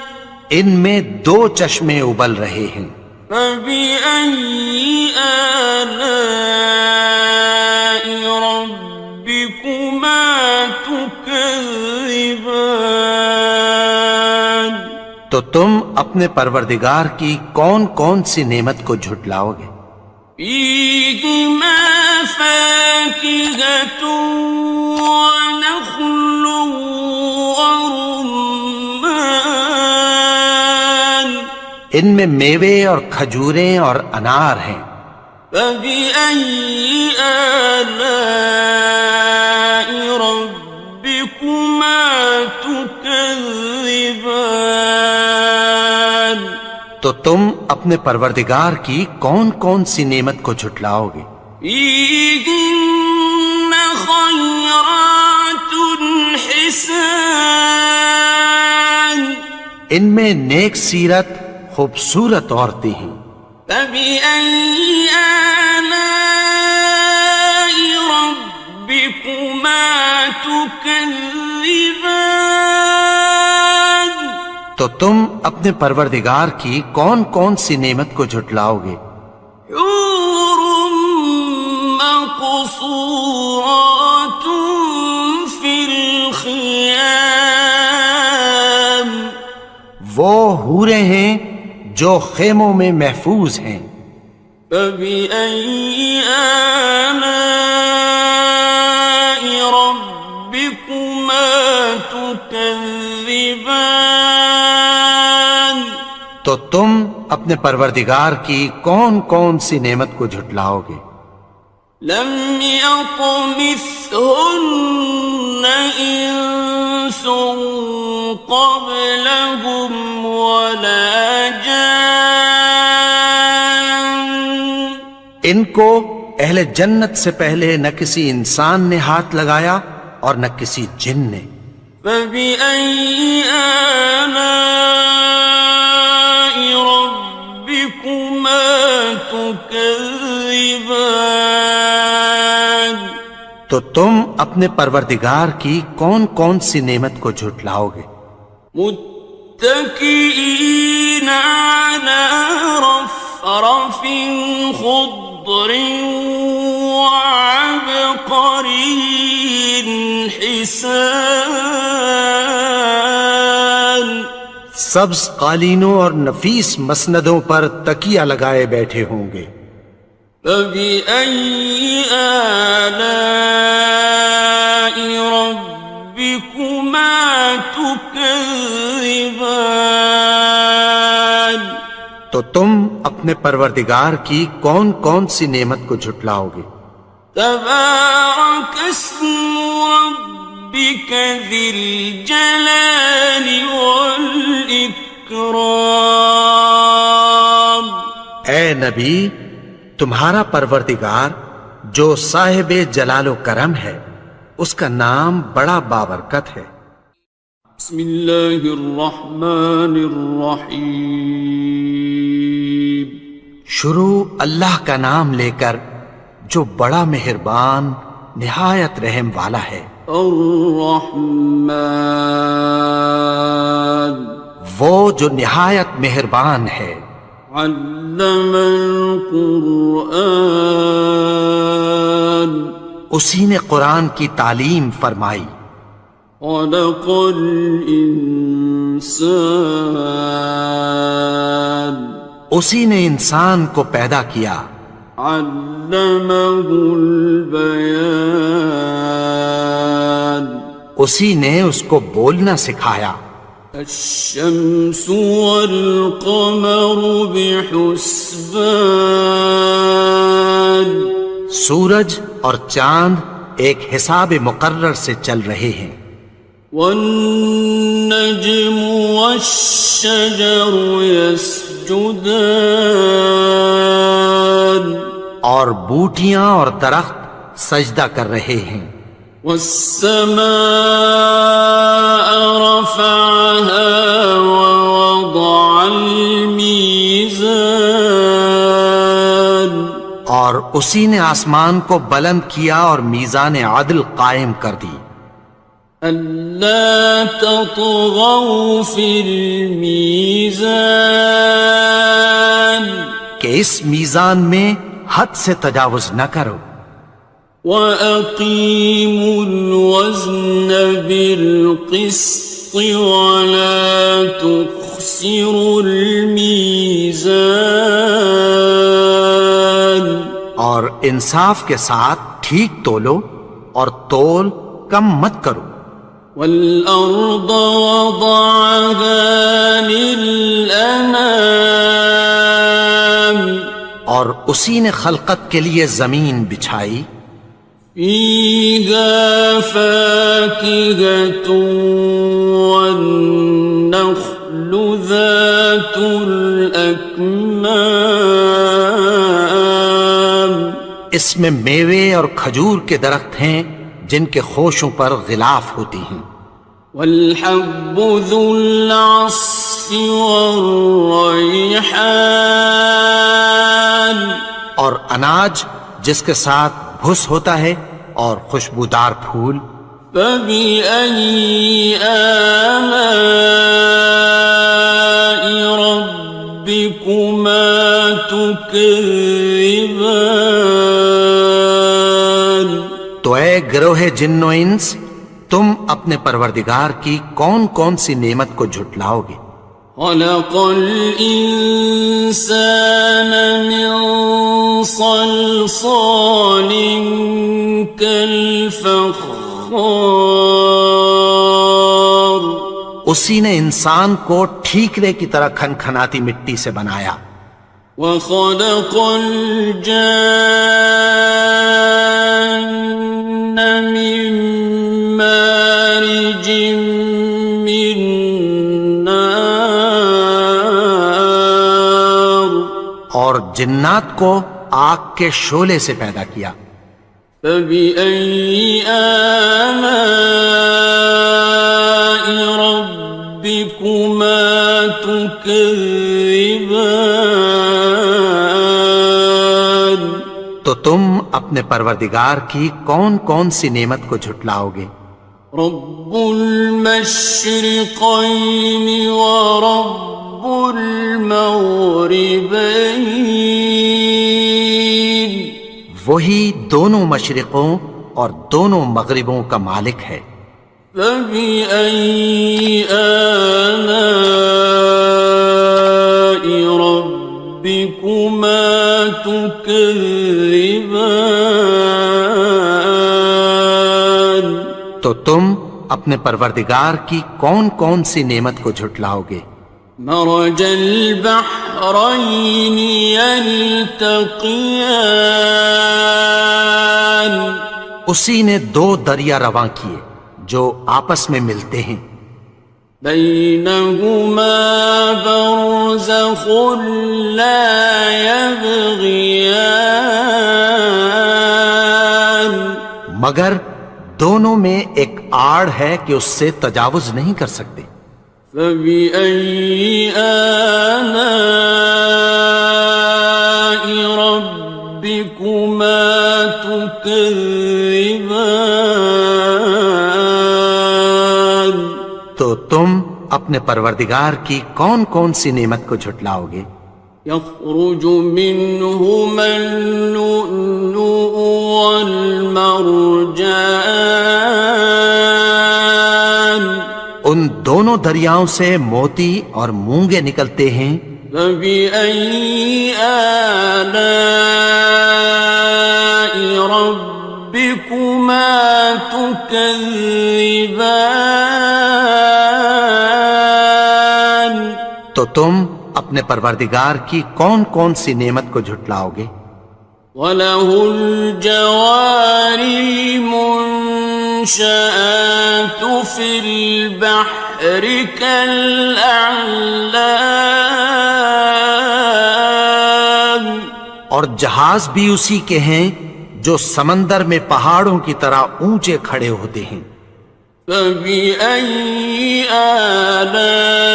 ان میں دو چشمے ابل رہے ہیں۔
فبأي آلاء ربكما تكذبان؟
تو تم اپنے پروردگار کی کون کون سی نعمت کو جھٹلاؤ گے؟
فيهما فاكهة ونخل ورمان،
ان میں میوے اور کھجوریں اور انار ہیں۔
فبأي آلاء ربكما تكذبان؟
تو تم اپنے پروردگار کی کون کون سی نعمت کو جھٹلاؤ گے؟
فيهن خيرات حسان،
ان میں نیک سیرت خوبصورت عورتیں ہیں۔
فبأي آلاء ربكما تكذبان؟
تو تم اپنے پروردگار کی کون کون سی نعمت کو جھٹلاؤ گے؟
حور مقصورات في الخيام،
وہ حوریں ہیں جو خیموں میں محفوظ ہیں۔
فبأي آلاء ربكما تكذبان؟
تو تم اپنے پروردگار کی کون کون سی نعمت کو جھٹلاؤ گے؟
لم يطمثهن إنس قبلهم ولا جان،
ان کو اہل جنت سے پہلے نہ کسی انسان نے ہاتھ لگایا اور نہ کسی جن نے۔
فبأي آلاء ربكما تكذبان
تو تم اپنے پروردگار کی کون کون سی نعمت کو جھٹلاؤ گے؟
متكئين على رفرف خضر وعبقري حسان
سبز قالینوں اور نفیس مسندوں پر تکیہ لگائے بیٹھے ہوں گے۔
فبأي آلاء ربكما تكذبان
تو تم اپنے پروردگار کی کون کون سی نعمت کو جھٹلاؤ گے؟
تبارك اسم ربك ذي الجلال والإكرام
اے نبی، تمہارا پروردگار جو صاحب جلال و کرم ہے، اس کا نام بڑا بابرکت ہے۔
بسم اللہ الرحمن الرحیم
شروع اللہ کا نام لے کر جو بڑا مہربان نہایت رحم والا ہے۔
الرحمن
وہ جو نہایت مہربان ہے۔
علم القرآن
اسی نے قرآن کی تعلیم فرمائی۔
خلق الانسان
اسی نے انسان کو پیدا کیا۔
علمہ البیان
اسی نے اس کو بولنا سکھایا۔
الشمس والقمر بحسبان
سورج اور چاند ایک حساب مقرر سے چل رہے ہیں۔
والنجم والشجر يسجدان
اور بوٹیاں اور درخت سجدہ کر رہے ہیں۔
والسماء رفعها ووضع الميزان
اور اسی نے آسمان کو بلند کیا اور میزان عدل قائم کر دی۔
ألا تطغوا في الميزان
کہ اس میزان میں حد سے تجاوز نہ کرو۔
وَأَقِيمُوا الْوَزْنَ بِالْقِسْطِ وَلَا تُخْسِرُوا الْمِيزَانَ
اور انصاف کے ساتھ ٹھیک تولو اور تول کم مت کرو۔
وَالْأَرْضَ وَضَعَهَا لِلْأَنَامِ
اور اسی نے خلقت کے لیے زمین بچھائی۔
فِيهَا فَاكِهَةٌ وَالنَّخْلُ ذَاتُ الْأَكْمَامِ
اس میں میوے اور کھجور کے درخت ہیں جن کے خوشوں پر غلاف ہوتی ہیں۔
وَالْحَبُّ ذُو الْعَصْفِ وَالرَّيْحَانِ
اور اناج جس کے ساتھ بھس ہوتا ہے اور خوشبودار پھول۔
فَبِأَيِّ آلَاءِ رَبِّكُمَا تُكَذِّبَانِ
تو اے گروہ جن و انس، تم اپنے پروردگار کی کون کون سی نعمت کو جھٹلاؤ گے؟
خلق الإنسان من صلصال كالفخار
اسی نے انسان کو ٹھیکرے کی طرح کھنکھناتی مٹی سے بنایا۔
وخلق الجان من مارج من نار
اور جنات کو آگ کے شعلے سے پیدا کیا۔
فبأي آلاء ربكما تكذبان
اپنے پروردگار کی کون کون سی نعمت کو جھٹلاؤ گے؟
رب المشرقین ورب المغربین،
وہی دونوں مشرقوں اور دونوں مغربوں کا مالک ہے۔
فبأي آلاء ربكما تكذبان،
تو تم اپنے پروردگار کی کون کون سی نعمت کو جھٹلاؤ گے؟
مرج البحرين يلتقيان،
اسی نے دو دریا رواں کیے جو آپس میں ملتے ہیں،
بينهما برزخ لا يبغيان،
مگر دونوں میں ایک آڑ ہے کہ اس سے تجاوز نہیں کر سکتے۔
فبأي آلاء ربكما تكذبان،
تو تم اپنے پروردگار کی کون کون سی نعمت کو جھٹلاؤ گے؟
يخرج منهما اللؤلؤ والمرجان،
ان دونوں دریاؤں سے موتی اور مونگے نکلتے ہیں۔
فبأي آلاء ربكما تكذبان،
تو تم اپنے پروردگار کی کون کون سی نعمت کو جھٹلاؤ گے؟
وَلَهُ الْجَوَارِ الْمُنشَآتُ فِي الْبَحْرِ كَالْأَعْلَامِ،
اور جہاز بھی اسی کے ہیں جو سمندر میں پہاڑوں کی طرح اونچے کھڑے ہوتے ہیں۔
فبأي آلاء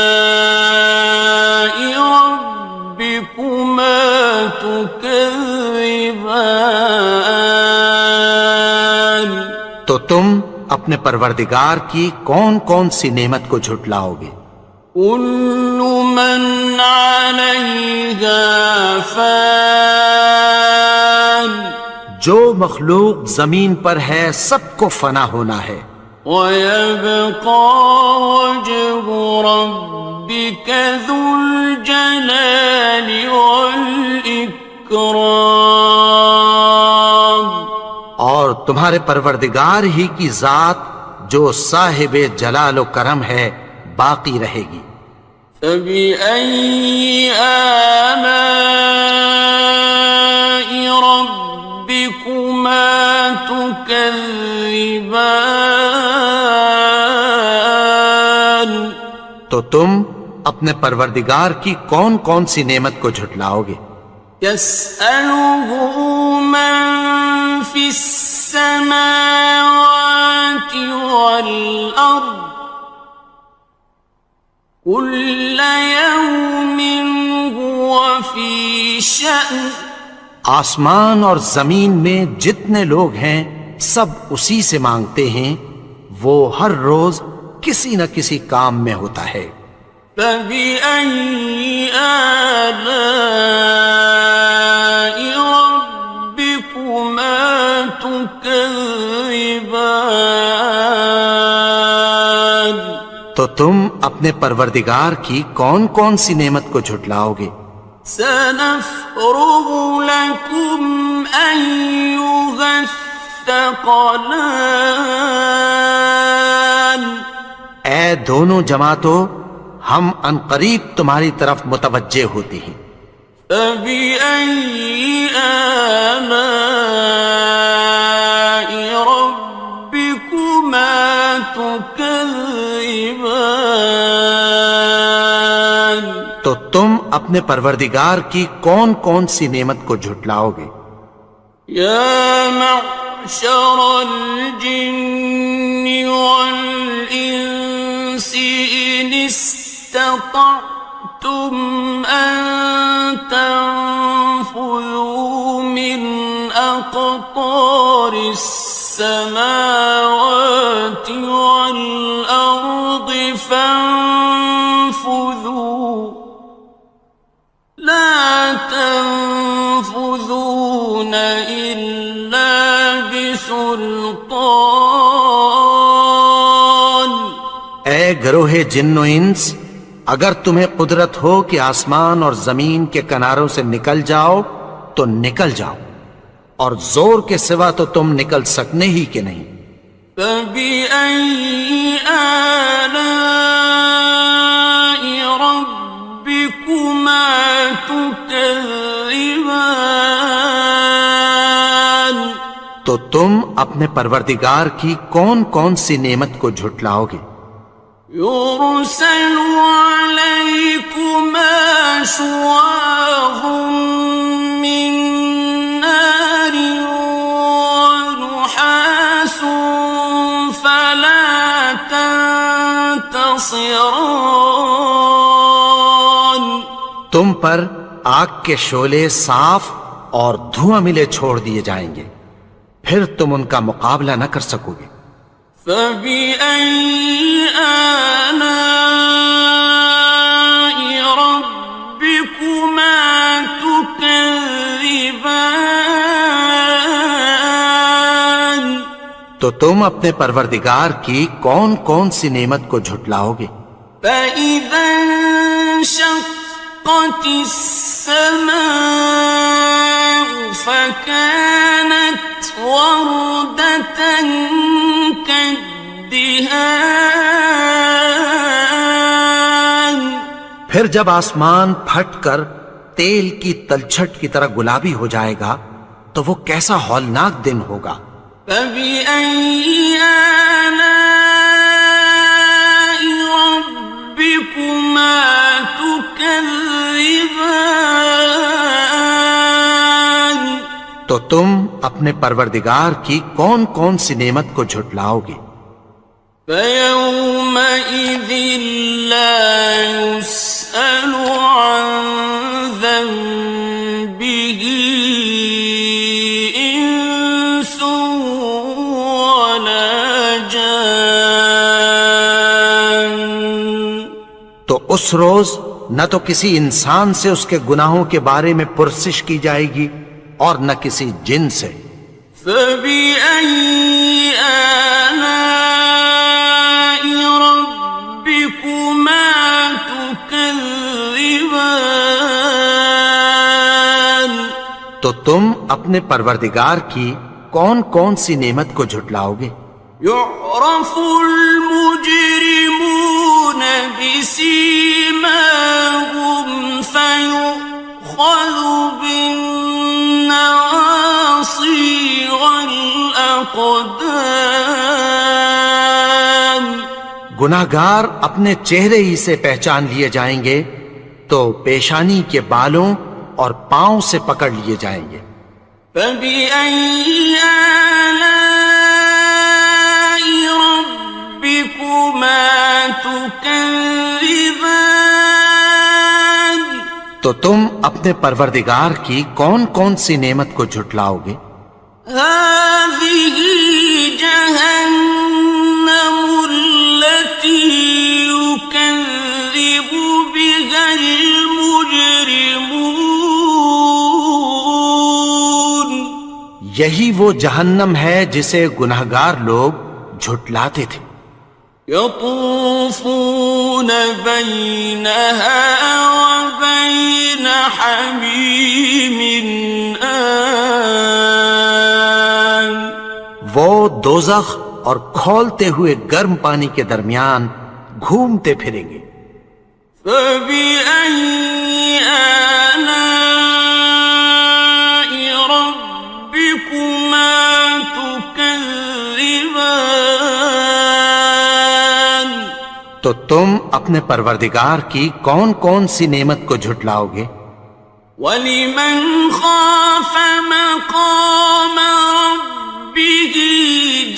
ربكما تكذبان،
تو تم اپنے پروردگار کی کون کون سی نعمت کو جھٹلاؤ گے؟
كل من عليها فان،
جو مخلوق زمین پر ہے سب کو فنا ہونا ہے،
ويبقى وجه ربك ذو الجلال والإكرام،
اور تمہارے پروردگار ہی کی ذات جو صاحب جلال و کرم ہے باقی رہے گی۔
فبأي آلاء ربكما تكذبان،
تو تم اپنے پروردگار کی کون کون سی نعمت کو جھٹلاؤ گے؟
يسأله من في السماوات والأرض كل يوم هو في شأن،
آسمان اور زمین میں جتنے لوگ ہیں سب اسی سے مانگتے ہیں، وہ ہر روز کسی نہ کسی کام میں ہوتا ہے۔
فبأي آلاء ربكما تكذبان،
تو تم اپنے پروردگار کی کون کون سی نعمت کو جھٹلاؤ گے؟
سنفرغ لكم أيها الثقلان،
اے دونوں جماعتوں، ہم عنقریب تمہاری طرف متوجہ ہوتے ہیں۔
فبأي آلاء ربكما تكذبان،
تو تم اپنے پروردگار کی کون کون سی نعمت کو جھٹلاؤ گے؟
يا معشر الجن والإنس إن استطعتم أن تنفذوا من أقطار فاطر السماوات والأرض فانفذوا لا تنفذون إلا بسلطان.
اے گروہ جن و انس، اگر تمہیں قدرت ہو کہ آسمان اور زمین کے کناروں سے نکل جاؤ تو نکل جاؤ، اور زور کے سوا تو تم نکل سکنے ہی کہ نہیں.
فَبِأَيِّ آلَاءِ رَبِّكُمَا تُكَذِّبَانِ.
تو تم اپنے پروردگار کی کون کون سی نعمت کو جھٹلاؤ گے؟
يُرْسَلُ عَلَيْكُمَا شُوَاظٌ مِّن نَّارٍ وَنُحَاسٌ فَلَا تَنتَصِرَانِ.
تم پر آگ کے شعلے صاف اور دھواں ملے چھوڑ دیے جائیں گے، پھر تم ان کا مقابلہ نہ کر سکو گے.
فَبِأَيِّ آلَاءِ رَبِّكُمَا تُكَذِّبَانِ.
تو تم اپنے پروردگار کی کون کون سی نعمت کو جھٹلاؤ گے؟
فَإِذَا انشَقَّتِ السَّمَاءُ فَكَانَتْ وَرْدَةً كَالدِّهَانِ.
پھر جب آسمان پھٹ کر تیل کی تلچھٹ کی طرح گلابی ہو جائے گا تو وہ کیسا ہولناک دن ہوگا.
فَبِأَيِّ آلَاءِ رَبِّكُمَا تُكَذِّبَانِ.
تو تم اپنے پروردگار کی کون کون سی نعمت کو جھٹلاؤ گے؟
فَيَوْمَئِذٍ لَا يُسْأَلُ عَنْ ذَنبِهِ إِنسٌ وَلَا جَانٌ.
تو اس روز نہ تو کسی انسان سے اس کے گناہوں کے بارے میں پرسش کی جائے گی اور نہ کسی جن سے.
فَبِأَيِّ آلَاءِ رَبِّكُمَا تُكَذِّبَانِ.
تو تم اپنے پروردگار کی کون کون سی نعمت کو جھٹلاؤ گے؟
يُعْرَفُ الْمُجْرِمُونَ بِسِيمَاهُمْ فَيُؤْخَذُ بِالنَّوَاصِي وَالْأَقْدَامِ.
گناہگار اپنے چہرے ہی سے پہچان لیے جائیں گے تو پیشانی کے بالوں اور پاؤں سے پکڑ لیے جائیں گے.
فَبِأَيِّ آلَاءِ رَبِّكُمَا تُكَذِّبَانِ.
تو تم اپنے پروردگار کی کون کون سی نعمت کو جھٹلاؤ گے؟
هَٰذِهِ جَهَنَّمُ الَّتِي يُكَذِّبُ بِهَا الْمُجْرِمُونَ.
یہی وہ جہنم ہے جسے گناہگار لوگ جھٹلاتے تھے.
يَطُوفُونَ بَيْنَهَا وَبَيْنَ حَمِيمٍ آنٍ.
وہ دوزخ اور کھولتے ہوئے گرم پانی کے درمیان گھومتے پھریں گے.
فَبِأَيِّ آلَاءِ رَبِّكُمَا تُكَذِّبَانِ.
تو تم اپنے پروردگار کی کون کون سی نعمت کو جھٹلاؤ گے؟
وَلِمَنْ خَافَ مَقَامَ رَبِّهِ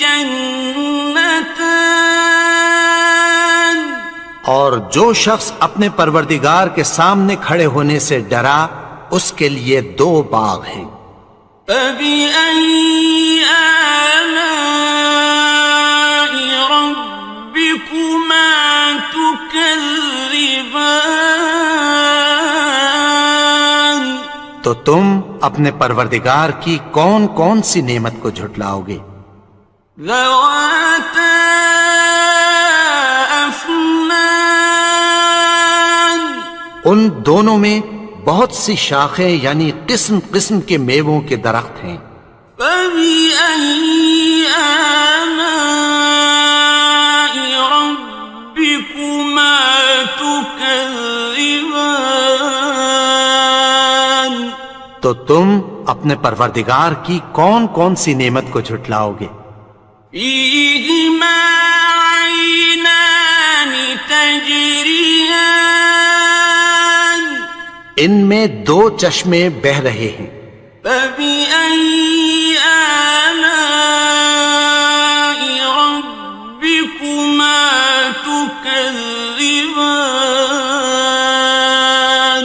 جَنَّتَانِ.
اور جو شخص اپنے پروردگار کے سامنے کھڑے ہونے سے ڈرا اس کے لیے 2 باغ ہیں.
فبأي آلاء ربكما تكذبان؟
تو تم اپنے پروردگار کی کون کون سی نعمت کو جھٹلاؤ گے؟
ذواتا افنان،
ان دونوں میں بہت سی شاخیں یعنی قسم قسم کے میووں کے درخت ہیں۔
فبأي آلاء ربكما تكذبان؟
تو تم اپنے پروردگار کی کون کون سی نعمت کو جھٹلاؤ گے؟
فيهما عينان تجريان،
ان میں دو چشمے بہہ رہے ہیں۔
فبأي آلاء ربكما تكذبان؟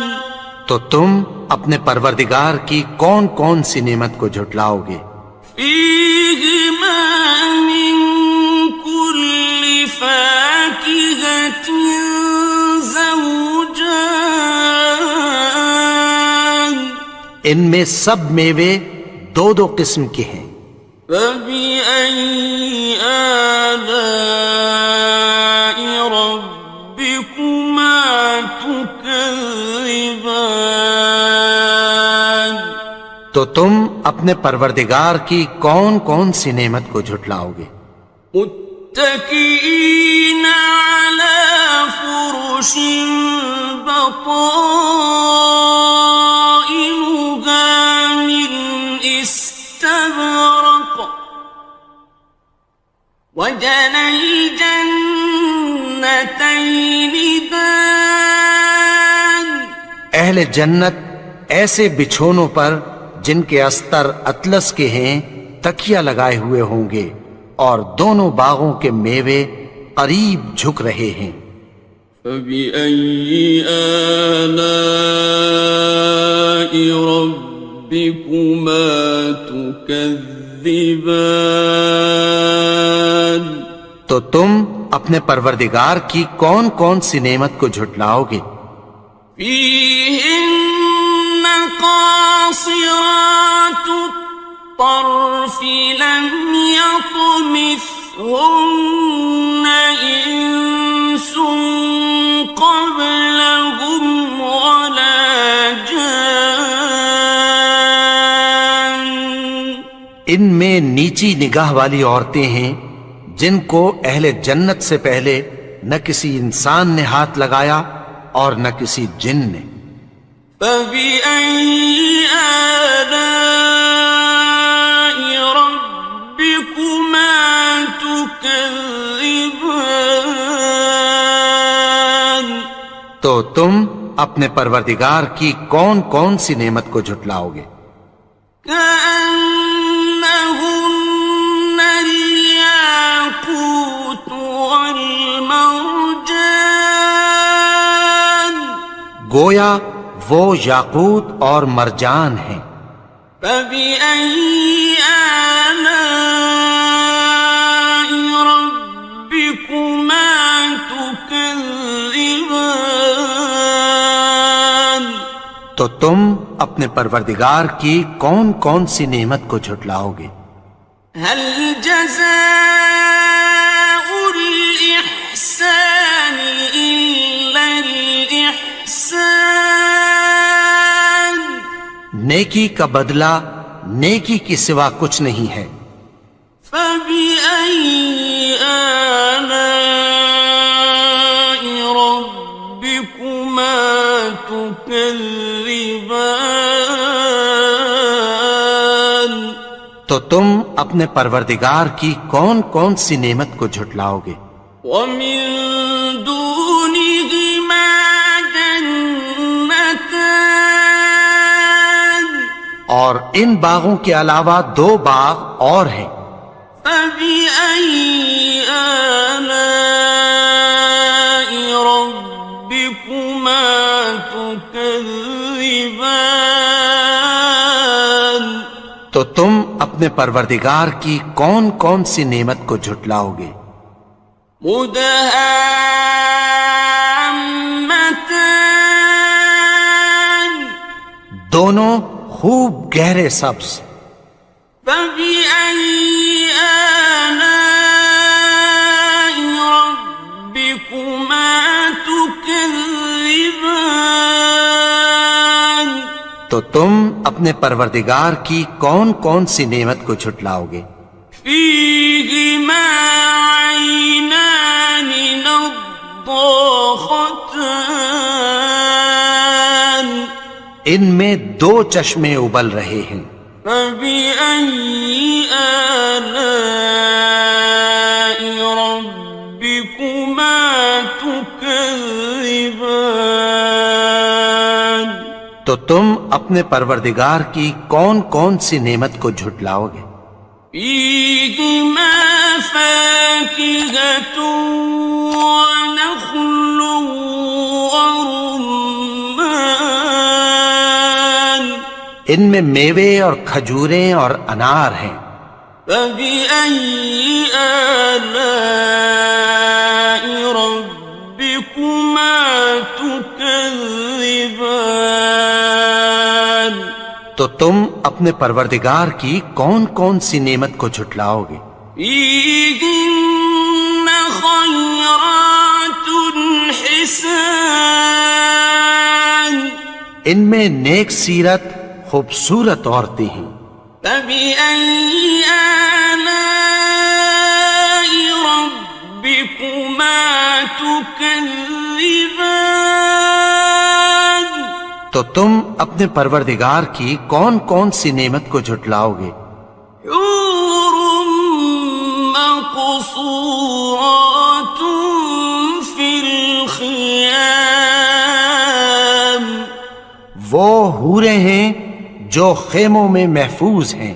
تو تم اپنے پروردگار کی کون کون سی نعمت کو جھٹلاؤ گے؟
فيهما من كل فاكهة زوجان،
ان میں سب میوے دو دو قسم کے ہیں۔
فبأي آلاء ربكما تكذبان؟
تو تم اپنے پروردگار کی کون کون سی نعمت کو جھٹلاؤ گے؟
متكئين على فرش بطائنها من استبرق، وجنى الجنتين دان،
اہل جنت ایسے بچھونوں پر جن کے استر اطلس کے ہیں تکیہ لگائے ہوئے ہوں گے، اور دونوں باغوں کے میوے قریب جھک رہے ہیں۔
فبأي آلاء ربكما تكذبان؟
تو تم اپنے پروردگار کی کون کون سی نعمت کو جھٹلاؤ گے؟
فيهن قاصرات الطرف لم يطمثهن إنس قبلهم ولا جان،
ان میں نیچی نگاہ والی عورتیں ہیں جن کو اہل جنت سے پہلے نہ کسی انسان نے ہاتھ لگایا اور نہ کسی جن نے۔
فبأي آلاء ربكما تكذبان؟
تو تم اپنے پروردگار کی کون کون سی نعمت کو جھٹلاؤ گے؟
كأنهن الياقوت والمرجان،
گویا وہ یاقوت اور مرجان ہیں۔
فبأي آلاء ربكما تكذبان؟
تو تم اپنے پروردگار کی کون کون سی نعمت کو جھٹلاؤ گے؟
هل جزاء الإحسان إلا الإحسان؟
نیکی کا بدلہ نیکی کی سوا کچھ نہیں ہے۔
فبأي آلاء ربكما تكذبان؟
تو تم اپنے پروردگار کی کون کون سی نعمت کو جھٹلاؤ گے؟
ومن دونهما جنتان،
اور ان باغوں کے علاوہ دو باغ اور ہیں۔
فبأي آلاء ربكما تكذبان؟
تو تو تم اپنے پروردگار کی کون کون سی نعمت کو جھٹلاؤ گے؟
مدہامتان
دونوں خوب گہرے سبز.
فبأي آلاء ربكما تكذبان
تو تم اپنے پروردگار کی کون کون سی نعمت کو جھٹلاؤ گے؟
فيهما عينان نضاختان
ان میں دو چشمے ابل رہے ہیں.
فبأي آلاء ربكما تكذبان
تو تم اپنے پروردگار کی کون کون سی نعمت کو جھٹلاؤ گے؟
فيهما فاكهة ونخل ورمان
ان میں میوے اور کھجوریں اور انار ہیں.
فبأي آلاء ربكما تكذبان
تو تم اپنے پروردگار کی کون کون سی نعمت کو جھٹلاؤ گے؟
فيهن خيرات حسان
ان میں نیک سیرت خوبصورت عورتیں ہیں.
فبأي آلاء ربكما تكذبان
تو تم اپنے پروردگار کی کون کون سی نعمت کو جھٹلاؤ گے؟
حور مقصورات في الخيام
وہ حوریں ہیں جو خیموں میں محفوظ ہیں.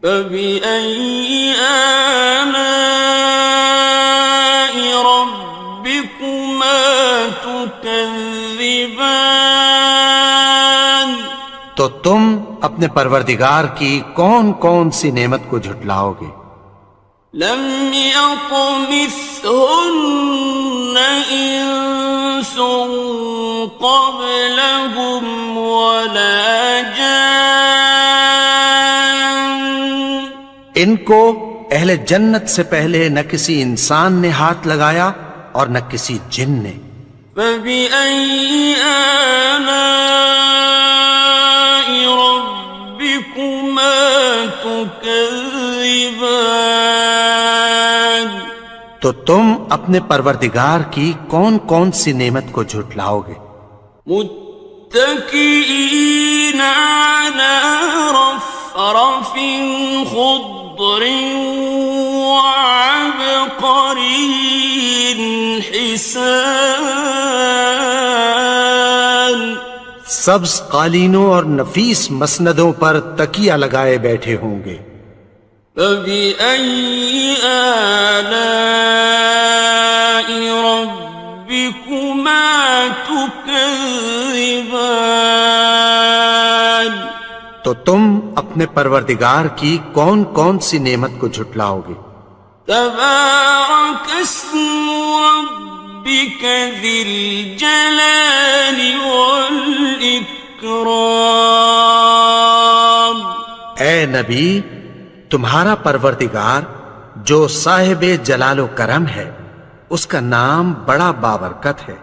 فبأي آلاء ربكما تكذبان
تو تم اپنے پروردگار کی کون کون سی نعمت کو جھٹلاؤ گے؟
لم يطمثهن إنس قبلهم ولا جان
ان کو اہل جنت سے پہلے نہ کسی انسان نے ہاتھ لگایا اور نہ کسی جن نے.
فبأي آلاء ربكما تكذبان
تو تم اپنے پروردگار کی کون کون سی نعمت کو جھٹلاؤ گے؟
متكئين على رفرف خضر وعبقري حسان
سبز قالینوں اور نفیس مسندوں پر تکیہ لگائے بیٹھے ہوں گے.
فبأي آلاء ربكما تكذبان
تو تم اپنے پروردگار کی کون کون سی نعمت کو جھٹلاؤ گے؟
تبارك اسم ربك ذي الجلال والإكرام
اے نبی، تمہارا پروردگار جو صاحب جلال و کرم ہے، اس کا نام بڑا بابرکت ہے.